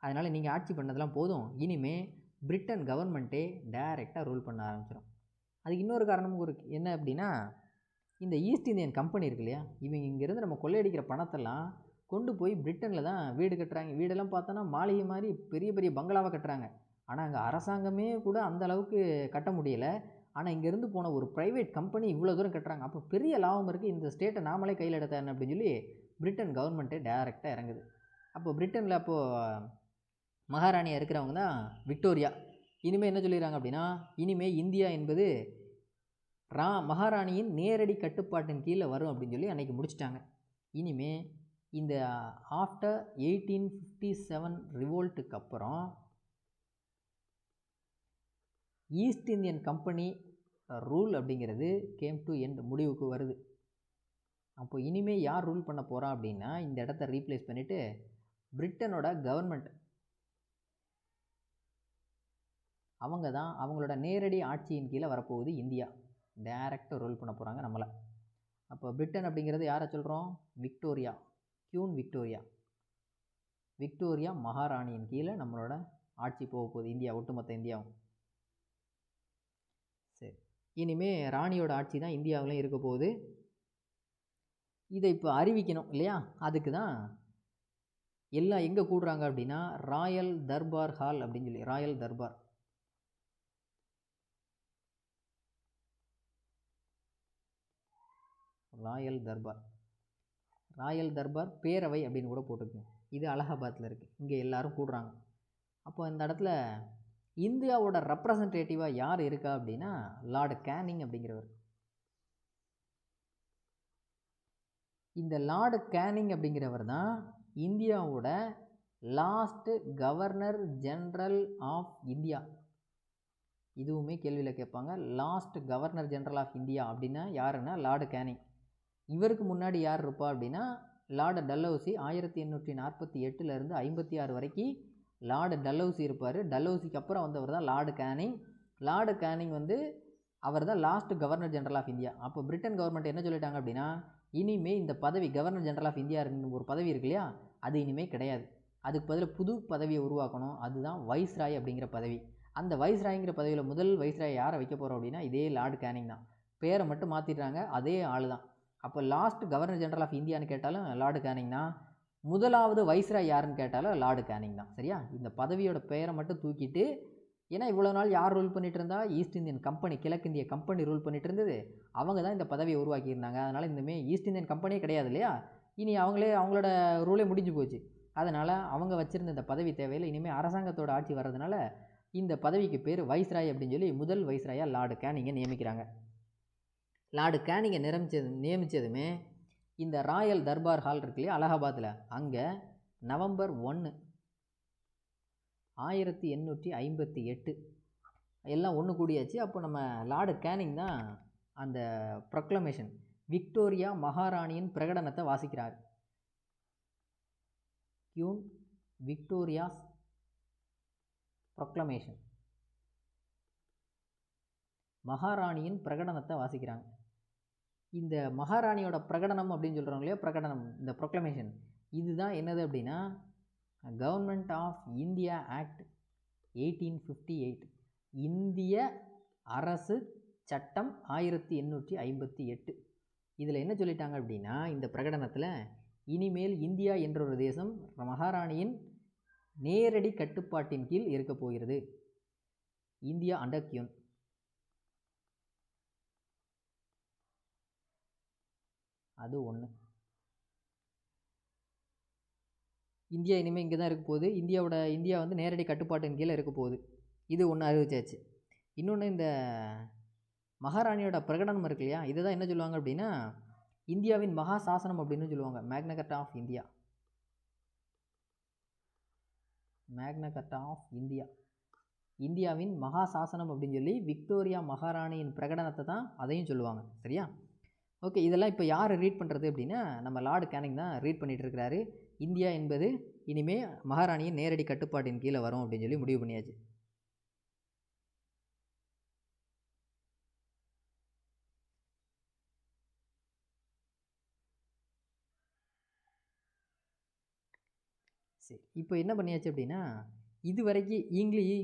அதனால் நீங்கள் ஆட்சி பண்ணதெல்லாம் போதும், இனிமேல் பிரிட்டன் கவர்மெண்ட்டே டைரெக்டாக ரூல் பண்ண ஆரம்பிச்சிடும். அதுக்கு இன்னொரு காரணமும் என்ன அப்படின்னா, இந்த ஈஸ்ட் இந்தியன் கம்பெனி இருக்கு இல்லையா, இவங்க இங்கேருந்து நம்ம கொள்ளையடிக்கிற பணத்தெல்லாம் கொண்டு போய் பிரிட்டனில் தான் வீடு கட்டுறாங்க. வீடெல்லாம் பார்த்தோன்னா மாளிகை மாதிரி பெரிய பெரிய பங்களாவை கட்டுறாங்க. ஆனால் அங்கே அரசாங்கமே கூட அந்த அளவுக்கு கட்ட முடியலை. ஆனால் இங்கேருந்து போன ஒரு ப்ரைவேட் கம்பெனி இவ்வளோ தூரம் கட்டுறாங்க. அப்போ பெரிய லாபம் இருக்குது, இந்த ஸ்டேட்டை நாமளே கையில் எடுத்தாங்க அப்படின்னு சொல்லி பிரிட்டன் கவர்மெண்ட்டே டைரெக்டாக இறங்குது. அப்போ பிரிட்டனில் அப்போது மகாராணியாக இருக்கிறவங்க தான் விக்டோரியா. இனிமேல் என்ன சொல்லிடுறாங்க அப்படின்னா, இனிமேல் இந்தியா என்பது மகாராணியின் நேரடி கட்டுப்பாட்டின் கீழே வரும் அப்படின்னு சொல்லி அன்றைக்கி முடிச்சிட்டாங்க. இனிமேல் இந்த ஆஃப்டர் 1857 ரிவோல்ட்டுக்கு அப்புறம் ஈஸ்ட் இந்தியன் கம்பெனி ரூல் அப்படிங்கிறது கேம் டு எண்ட், முடிவுக்கு வருது. அப்போ இனிமேல் யார் ரூல் பண்ண போகிறா அப்படின்னா, இந்த இடத்த ரீப்ளேஸ் பண்ணிவிட்டு பிரிட்டனோட கவர்மெண்ட் அவங்க தான் அவங்களோட நேரடி ஆட்சியின் கீழே வரப்போகுது. இந்தியா டைரெக்டாக ரூல் பண்ண போகிறாங்க நம்மளை. அப்போ பிரிட்டன் அப்படிங்கிறது யாரை சொல்கிறோம்? Victoria, queen Victoria. விக்டோரியா மகாராணியின் கீழே நம்மளோட ஆட்சி போக போகுது, இந்தியா, ஒட்டுமொத்த இந்தியாவும். சரி, இனிமேல் ராணியோட ஆட்சி தான் இந்தியாவிலையும் இருக்க போகுது. இதை இப்போ அறிவிக்கணும் இல்லையா? அதுக்கு தான் எல்லாம் எங்கே கூடுறாங்க அப்படின்னா ராயல் தர்பார் ஹால் அப்படின்னு சொல்லி, Royal Darbar. Royal Darbar, Royal Darbar பேரவை அப்படின்னு கூட போட்டுக்குங்க. இது அலகாபாத்தில் இருக்குது. இங்கே எல்லோரும் கூடுறாங்க. அப்போ இந்த இடத்துல இந்தியாவோட ரெப்ரசன்டேட்டிவாக யார் இருக்கா அப்படின்னா லார்டு கேனிங் அப்படிங்கிறவர். இந்த லார்டு கேனிங் அப்படிங்கிறவர் தான் இந்தியாவோட last governor general of India. இதுவுமே கேள்வியில் கேட்பாங்க. Last governor general of India அப்படின்னா யாருன்னா லார்டு கேனிங். இவருக்கு முன்னாடி யார் இருப்பா அப்படின்னா லார்டு டல்ஹௌசி. 1848 56 வரைக்கும் லார்டு டல்ஹௌசி இருப்பார். டல்ஹௌசிக்கு அப்புறம் வந்தவர் தான் லார்டு கேனிங். லார்டு கேனிங் வந்து அவர் தான் last governor general of India. அப்போ பிரிட்டன் கவர்மெண்ட் என்ன சொல்லிட்டாங்க அப்படின்னா, இனிமேல் இந்த பதவி கவர்னர் ஜெனரல் ஆஃப் இந்தியா ஒரு பதவி இருக்கு இல்லையா, அது இனிமேல் கிடையாது. அதுக்கு பதில் புது பதவியை உருவாக்கணும். அதுதான் வைஸ்ராய் அப்படிங்கிற பதவி. அந்த வைஸ்ராய்ங்கிற பதவியில் முதல் வைஸ்ராய் யாரை வைக்க போகிறோம் அப்படின்னா இதே லார்டு கேனிங் தான். பேரை மட்டும் மாற்றிடுறாங்க, அதே ஆள் தான். அப்போ லாஸ்ட் கவர்னர் ஜெனரல் ஆஃப் இந்தியான்னு கேட்டாலும் லார்டு கேனிங் தான். முதலாவது வைஸ்ராய் யாருன்னு கேட்டாலும் லார்டு கேனிங் தான். சரியா? இந்த பதவியோட பெயரை மட்டும் தூக்கிட்டு, ஏன்னா இவ்வளோ நாள் யார் ரூல் பண்ணிகிட்டு இருந்தா, ஈஸ்ட் இந்தியன் கம்பெனி, கிழக்கிந்திய கம்பெனி ரூல் பண்ணிகிட்டு இருந்தது. அவங்க தான் இந்த பதவியை உருவாக்கியிருந்தாங்க. அதனால் இந்தமாரி ஈஸ்ட் இந்தியன் கம்பெனியே கிடையாது இல்லையா, இனி அவங்களோட ரூலே முடிஞ்சு போச்சு. அதனால் அவங்க வச்சுருந்த இந்த பதவி தேவையில் இனிமேல் அரசாங்கத்தோட ஆட்சி வர்றதுனால இந்த பதவிக்கு பேர் வைஸ்ராய் அப்படின்னு சொல்லி முதல் வைஸ்ராயாக லார்டு கேனிங்கை நியமிக்கிறாங்க. லார்டு கேனிங்கை நியமித்ததுமே இந்த ராயல் தர்பார் ஹால் இருக்கு இல்லையா அலகாபாத்தில், அங்கே நவம்பர் 1 1858 எல்லாம் ஒன்று கூடியாச்சு. அப்போ நம்ம லார்டு கேனிங் தான் அந்த ப்ரொக்ளமேஷன், விக்டோரியா மகாராணியின் பிரகடனத்தை வாசிக்கிறார். கியூன் விக்டோரியாஸ் ப்ரொக்ளமேஷன், மகாராணியின் பிரகடனத்தை வாசிக்கிறாங்க. இந்த மகாராணியோட பிரகடனம் அப்படின்னு சொல்கிறாங்க இல்லையா, பிரகடனம், இந்த ப்ரொக்ளமேஷன், இதுதான் என்னது அப்படின்னா கவர்மெண்ட் ஆஃப் இந்தியா ஆக்ட் 1858, இந்திய அரசு சட்டம் 1858. இதில் என்ன சொல்லிட்டாங்க அப்படின்னா, இந்த பிரகடனத்தில் இனிமேல் இந்தியா என்ற ஒரு தேசம் மகாராணியின் நேரடி கட்டுப்பாட்டின் கீழ் இருக்க போகிறது. India under queen. அது ஒன்று. இந்தியா இனிமேல் இங்கே தான் இருக்க போகுது. இந்தியா வந்து நேரடி கட்டுப்பாட்டின் கீழே இருக்க போகுது. இது ஒன்று அறிவிச்சாச்சு. இன்னொன்று, இந்த மகாராணியோட பிரகடனம் இருக்கு இல்லையா, இதை தான் என்ன சொல்லுவாங்க அப்படின்னா இந்தியாவின் மகா சாசனம் அப்படின்னு சொல்லுவாங்க. மேக்னா கார்ட்டா ஆஃப் இந்தியா. மேக்னா கார்ட்டா ஆஃப் இந்தியா, இந்தியாவின் மகா சாசனம் அப்படின்னு சொல்லி விக்டோரியா மகாராணியின் பிரகடனத்தை தான் அதையும் சொல்லுவாங்க. சரியா? ஓகே, இதெல்லாம் இப்போ யார் ரீட் பண்ணுறது அப்படின்னா நம்ம லார்டு கேனிங் தான் ரீட் பண்ணிகிட்டு இருக்கிறாரு. இந்தியா என்பது இனிமே மகாராணியின் நேரடி கட்டுப்பாட்டின் கீழே வரும் அப்படின்னு சொல்லி முடிவு பண்ணியாச்சு. சரி, இப்போ என்ன பண்ணியாச்சு அப்படின்னா இது வரைக்கும்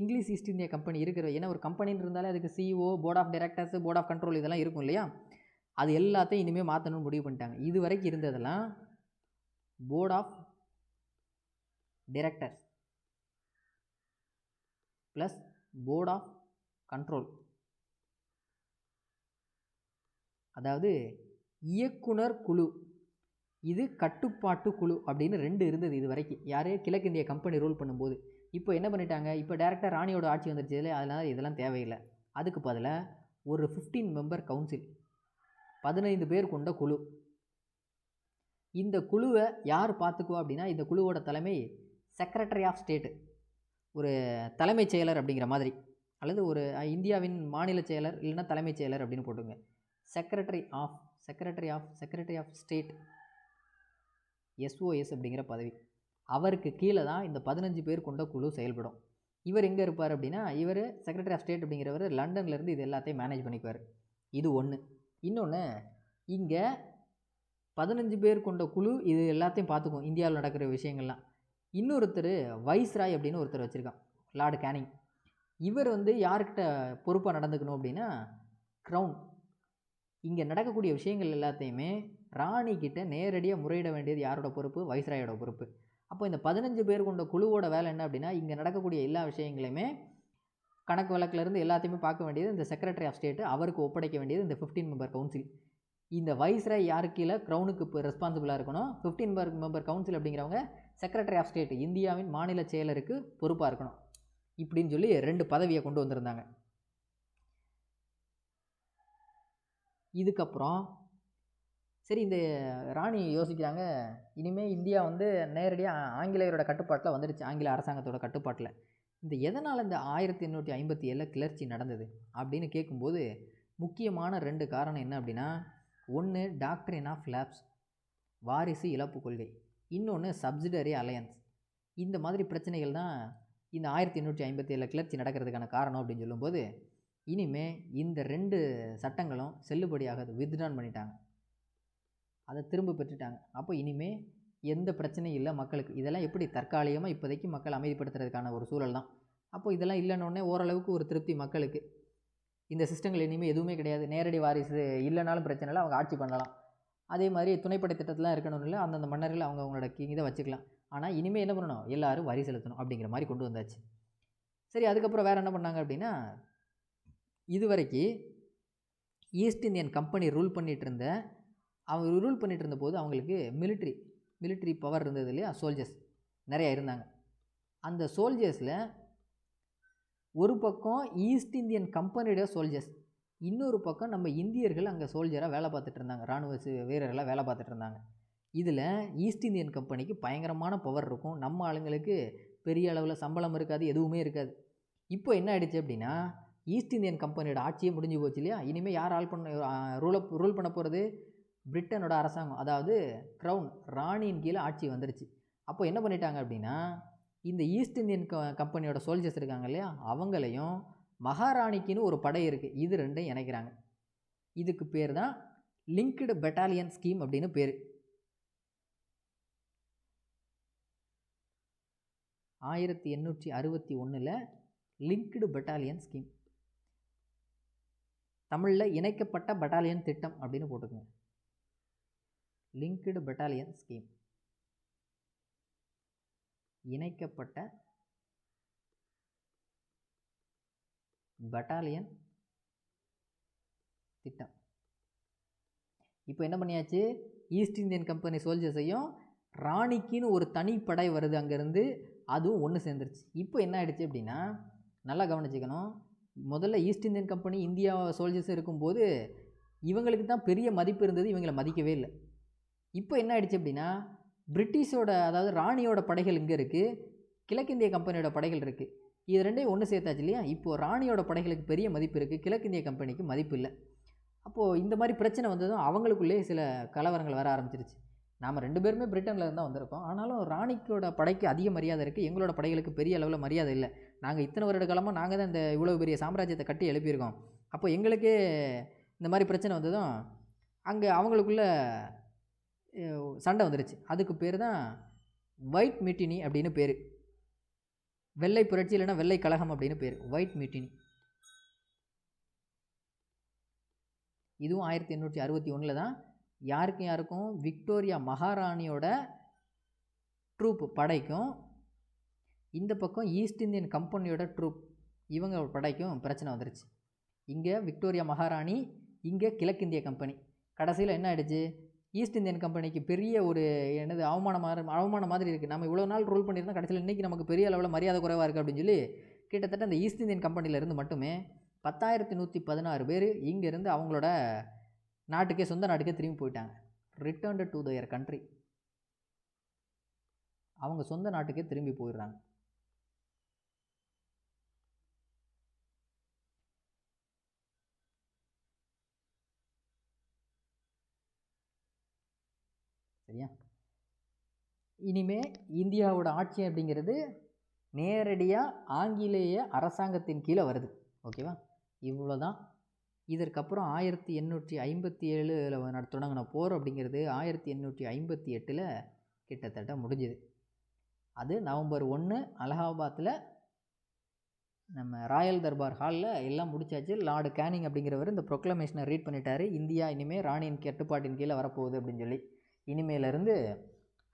இங்கிலீஷ் ஈஸ்ட் இந்தியா கம்பெனி இருக்கிற, ஏன்னா ஒரு கம்பெனின்னு இருந்தாலே அதுக்கு CEO, board of directors, board of control இதெல்லாம் இருக்கும் இல்லையா, அது எல்லாத்தையும் இனிமேல் மாற்றணும்னு முடிவு பண்ணிட்டாங்க. இது வரைக்கும் இருந்ததெல்லாம் board of directors plus board of control, அதாவது இயக்குனர் குழு, இது கட்டுப்பாட்டு குழு அப்படின்னு 2 இருந்தது இது வரைக்கும். யார்? கிழக்கிந்திய கம்பெனி ரூல் பண்ணும்போது. இப்போ என்ன பண்ணிட்டாங்க, இப்போ டேரெக்டாக ராணியோட ஆட்சி வந்துருச்சு இல்லை, அதனால் இதெல்லாம் தேவையில்லை. அதுக்கு பதிலாக ஒரு 15 மெம்பர் கவுன்சில், 15 பேர் கொண்ட குழு. இந்த குழுவை யார் பார்த்துக்குவா அப்படின்னா இந்த குழுவோட தலைமை செக்ரட்டரி ஆஃப் ஸ்டேட்டு, ஒரு தலைமைச் செயலர் அப்படிங்கிற மாதிரி, அல்லது ஒரு இந்தியாவின் மாநில செயலர் இல்லைன்னா தலைமைச் செயலர் அப்படின்னு போட்டுங்க. செக்ரட்டரி ஆஃப் ஸ்டேட், SOS அப்படிங்கிற பதவி. அவருக்கு கீழே தான் இந்த 15 பேர் கொண்ட குழு செயல்படும். இவர் எங்கே இருப்பார் அப்படின்னா இவர் செக்ரட்டரி ஆஃப் ஸ்டேட் அப்படிங்கிறவர் லண்டன்லேருந்து இது எல்லாத்தையும் மேனேஜ் பண்ணிக்குவார். இது ஒன்று. இன்னொன்று, இங்கே 15 பேர் கொண்ட குழு இது எல்லாத்தையும் பார்த்துக்கும், இந்தியாவில் நடக்கிற விஷயங்கள்லாம். இன்னொருத்தர் வைஸ்ராய் அப்படின்னு ஒருத்தர் வச்சுருக்கான், லார்டு கேனிங். இவர் வந்து யார்கிட்ட பொறுப்பாக நடந்துக்கணும் அப்படின்னா க்ரௌன். இங்கே நடக்கக்கூடிய விஷயங்கள் எல்லாத்தையுமே ராணிக்கிட்ட நேரடியாக முறையிட வேண்டியது யாரோட பொறுப்பு? வைஸ்ராயோட பொறுப்பு. அப்போ இந்த 15 பேர் கொண்ட குழுவோட வேலை என்ன அப்படின்னா இங்கே நடக்கக்கூடிய எல்லா விஷயங்களையுமே கணக்கு வழக்கிலேருந்து எல்லாத்தையுமே பார்க்க வேண்டியது இந்த செக்ரட்டரி ஆஃப் ஸ்டேட்டு, அவருக்கு ஒப்படைக்க வேண்டியது இந்த 15 மெம்பர் கவுன்சில். இந்த வைஸ்ராய் யாருக்கு கீழே? க்ரௌனுக்கு இப்போ ரெஸ்பான்சிபிளாக இருக்கணும். 15 மெம்பர் கவுன்சில் அப்படிங்கிறவங்க செக்ரட்டரி ஆஃப் ஸ்டேட், இந்தியாவின் மாநில செயலருக்கு பொறுப்பாக இருக்கணும். இப்படின்னு சொல்லி 2 பதவியை கொண்டு வந்திருந்தாங்க. இதுக்கப்புறம் சரி, இந்த ராணி யோசிக்கிறாங்க, இனிமேல் இந்தியா வந்து நேரடியாக ஆங்கிலேயரோட கட்டுப்பாட்டில் வந்துடுச்சு, ஆங்கில அரசாங்கத்தோட கட்டுப்பாட்டில். இந்த எதனால் இந்த 1857 கிளர்ச்சி நடந்தது அப்படின்னு கேட்கும்போது முக்கியமான 2 காரணம் என்ன அப்படின்னா, ஒன்று டாக்ட்ரின் ஆஃப் லேப்ஸ், வாரிசு இழப்பு கொள்கை. இன்னொன்று சப்சிடரி அலையன்ஸ். இந்த மாதிரி பிரச்சனைகள் தான் இந்த 1857 கிளர்ச்சி நடக்கிறதுக்கான காரணம் அப்படின்னு சொல்லும்போது இனிமேல் இந்த 2 சட்டங்களும் செல்லுபடியாகாது, வித்ட்ரான் பண்ணிட்டாங்க, அதை திரும்ப பெற்றுட்டாங்க. அப்போ இனிமேல் எந்த பிரச்சனையும் இல்லை மக்களுக்கு. இதெல்லாம் எப்படி தற்காலிகமாக இப்போதைக்கு மக்கள் அமைதிப்படுத்துறதுக்கான ஒரு சூழல் தான். அப்போ இதெல்லாம் இல்லைன்னொடனே ஓரளவுக்கு ஒரு திருப்தி மக்களுக்கு. இந்த சிஸ்டங்கள் இனிமேல் எதுவுமே கிடையாது, நேரடி வாரிசு இல்லைனாலும் பிரச்சனை இல்லை, அவங்க ஆட்சி பண்ணலாம். அதே மாதிரி துணைப்படை திட்டத்தில் இருக்கணும் இல்லை, அந்தந்த மன்னர்கள் அவங்களோட இதை வச்சுக்கலாம். ஆனால் இனிமேல் என்ன பண்ணணும், எல்லோரும் வரி செலுத்தணும் அப்படிங்கிற மாதிரி கொண்டு வந்தாச்சு. சரி, அதுக்கப்புறம் வேறு என்ன பண்ணாங்க அப்படின்னா, இது வரைக்கும் ஈஸ்ட் இந்தியன் கம்பெனி ரூல் பண்ணிகிட்டு இருந்தபோது அவங்களுக்கு மிலிட்ரி பவர் இருந்தது இல்லையா, சோல்ஜர்ஸ் நிறையா இருந்தாங்க. அந்த சோல்ஜர்ஸில் ஒரு பக்கம் ஈஸ்ட் இந்தியன் கம்பெனியோட சோல்ஜர்ஸ், இன்னொரு பக்கம் நம்ம இந்தியர்கள் அங்கே சோல்ஜராக வேலை பார்த்துட்டு இருந்தாங்க, இராணுவ வீரர்களாக வேலை பார்த்துட்டு இருந்தாங்க. இதில் ஈஸ்ட் இந்தியன் கம்பெனிக்கு பயங்கரமான பவர் இருக்கும், நம்ம ஆளுங்களுக்கு பெரிய அளவில் சம்பளம் இருக்காது, எதுவுமே இருக்காது. இப்போ என்ன ஆகிடுச்சு அப்படின்னா ஈஸ்ட் இந்தியன் கம்பெனியோட ஆட்சியே முடிஞ்சு போச்சு இல்லையா. இனிமேல் யார் ரூல் பண்ண போகிறது? பிரிட்டனோட அரசாங்கம், அதாவது க்ரௌன், ராணியின் கீழே ஆட்சி வந்துருச்சு. அப்போ என்ன பண்ணிட்டாங்க அப்படின்னா இந்த ஈஸ்ட் இந்தியன் கம்பெனியோட சோல்ஜர்ஸ் இருக்காங்க இல்லையா, அவங்களையும் மகாராணிக்குன்னு ஒரு படை இருக்குது, இது 2ஐயும் இணைக்கிறாங்க. இதுக்கு பேர் தான் லிங்க்டு பெட்டாலியன் ஸ்கீம் அப்படின்னு பேர். 1861 லிங்க்டு பட்டாலியன் ஸ்கீம், தமிழில் இணைக்கப்பட்ட பட்டாலியன் திட்டம் அப்படின்னு போட்டுக்கோங்க. லிங்க்டு பட்டாலியன் ஸ்கீம், இணைக்கப்பட்ட பட்டாலியன் திட்டம். இப்போ என்ன பண்ணியாச்சு, ஈஸ்ட் இந்தியன் கம்பெனி சோல்ஜர்ஸையும் ராணிக்குன்னு ஒரு தனி படை வருது அங்கேருந்து, அதுவும் ஒன்று சேர்ந்துருச்சு. இப்போ என்ன ஆயிடுச்சு அப்படின்னா, நல்லா கவனிச்சுக்கணும், முதல்ல East Indian company India soldiers இருக்கும்போது இவங்களுக்கு தான் பெரிய மதிப்பு இருந்தது, இவங்களை மதிக்கவே இல்லை. இப்போ என்ன ஆயிடுச்சு அப்படின்னா, பிரிட்டிஷோட அதாவது ராணியோட படைகள் இங்கே இருக்குது, கிழக்கிந்திய கம்பெனியோட படைகள் இருக்குது, இது ரெண்டையும் ஒன்று சேர்த்தாச்சு இல்லையா. இப்போது ராணியோட படைகளுக்கு பெரிய மதிப்பு இருக்குது, கிழக்கிந்திய கம்பெனிக்கு மதிப்பு இல்லை. அப்போது இந்த மாதிரி பிரச்சனை வந்ததும் அவங்களுக்குள்ளே சில கலவரங்கள் வர ஆரம்பிச்சிருச்சு. நாம் 2 பேருமே பிரிட்டனில் இருந்தால் வந்திருக்கோம், ஆனாலும் ராணிக்கோட படைக்கு அதிக மரியாதை இருக்குது, எங்களோட படைகளுக்கு பெரிய அளவில் மரியாதை இல்லை. நாங்கள் இத்தனை வருட காலமாக நாங்கள் தான் இந்த இவ்வளோ பெரிய சாம்ராஜ்யத்தை கட்டி எழுப்பியிருக்கோம். அப்போ எங்களுக்கே இந்த மாதிரி பிரச்சனை வந்ததும் அங்கே அவங்களுக்குள்ள சண்டை வந்துருச்சு. அதுக்கு பேர் தான் ஒயிட் மியூட்டினி அப்படின்னு பேர், வெள்ளை புரட்சி இல்லைன்னா வெள்ளை கழகம் அப்படின்னு பேர், ஒயிட் மியூட்டினி. இதுவும் 1861 தான். யாருக்கும் விக்டோரியா மகாராணியோட ட்ரூப் படைக்கும், இந்த பக்கம் ஈஸ்ட் இந்தியன் கம்பெனியோட ட்ரூப் இவங்க படைக்கும் பிரச்சனை வந்துருச்சு. இங்கே விக்டோரியா மகாராணி, இங்கே கிழக்கிந்திய கம்பெனி. கடைசியில் என்ன ஆகிடுச்சு, ஈஸ்ட் இந்தியன் கம்பெனிக்கு பெரிய ஒரு அவமானம் மாதிரி இருக்குது. நம்ம இவ்வளோ நாள் ரூல் பண்ணியிருந்தோம், கடைசியில் இன்றைக்கி நமக்கு பெரிய அளவில் மரியாதை குறைவாக இருக்குது அப்படின்னு சொல்லி கிட்டத்தட்ட அந்த ஈஸ்ட் இந்தியன் கம்பெனியிலேருந்து மட்டுமே 10,116 பேர் இங்கேருந்து அவங்களோட நாட்டுக்கே, சொந்த நாட்டுக்கே திரும்பி போயிட்டாங்க. ரிட்டர்ன்டு டு தயர் கண்ட்ரி, அவங்க சொந்த நாட்டுக்கே திரும்பி போயிடுறாங்க. சரியா. இனிமே இந்தியாவோட ஆட்சி அப்படிங்கிறது நேரடியாக ஆங்கிலேய அரசாங்கத்தின் கீழே வருது. ஓகேவா, இவ்வளோ தான். இதற்கப்புறம் 1857 தொடங்கின போர் அப்படிங்கிறது 1858 கிட்டத்தட்ட முடிஞ்சுது. அது நவம்பர் 1 அலகாபாத்தில் நம்ம ராயல் தர்பார் ஹாலில் எல்லாம் முடிச்சாச்சு. லார்டு கேனிங் அப்படிங்கிறவர் இந்த ப்ரொக்ளமேஷனை ரீட் பண்ணிட்டாரு, இந்தியா இனிமேல் ராணியின் கட்டுப்பாட்டின் கீழே வரப்போகுது அப்படின்னு சொல்லி. இனிமேலேருந்து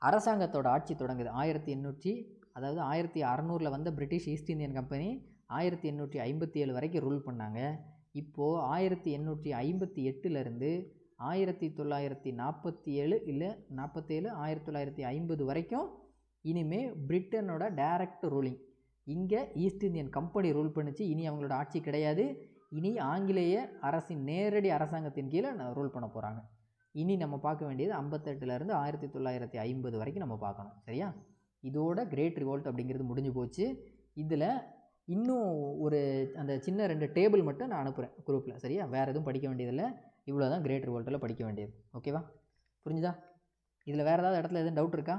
அரசாங்கத்தோட ஆட்சி தொடங்குது. 1600 வந்த பிரிட்டிஷ் ஈஸ்ட் இந்தியன் கம்பெனி 1857 வரைக்கும் ரூல் பண்ணாங்க. இப்போது 1858 1947 இல்லை 47 1950 வரைக்கும் இனிமேல் பிரிட்டனோட டைரக்ட் ரூலிங். இங்கே ஈஸ்ட் இந்தியன் கம்பெனி ரூல் பண்ணிச்சு, இனி அவங்களோட ஆட்சி கிடையாது. இனி ஆங்கிலேய அரசின் நேரடி அரசாங்கத்தின் கீழே ரூல் பண்ண போகிறாங்க. இனி நம்ம பார்க்க வேண்டியது 58 1950 வரைக்கும் நம்ம பார்க்கணும். சரியா, இதோட கிரேட் ரிவோல்ட் அப்படிங்கிறது முடிஞ்சு போச்சு. இதில் இன்னும் ஒரு அந்த சின்ன 2 டேபிள் மட்டும் நான் அனுப்புகிறேன் குரூப்பில். சரியா, வேறு எதுவும் படிக்க வேண்டியதில்லை, இவ்வளோ தான் கிரேட் ரிவோல்ட்டில் படிக்க வேண்டியது. ஓகேவா, புரிஞ்சுதா? இதில் வேறு ஏதாவது இடத்துல எதுவும் டவுட் இருக்கா?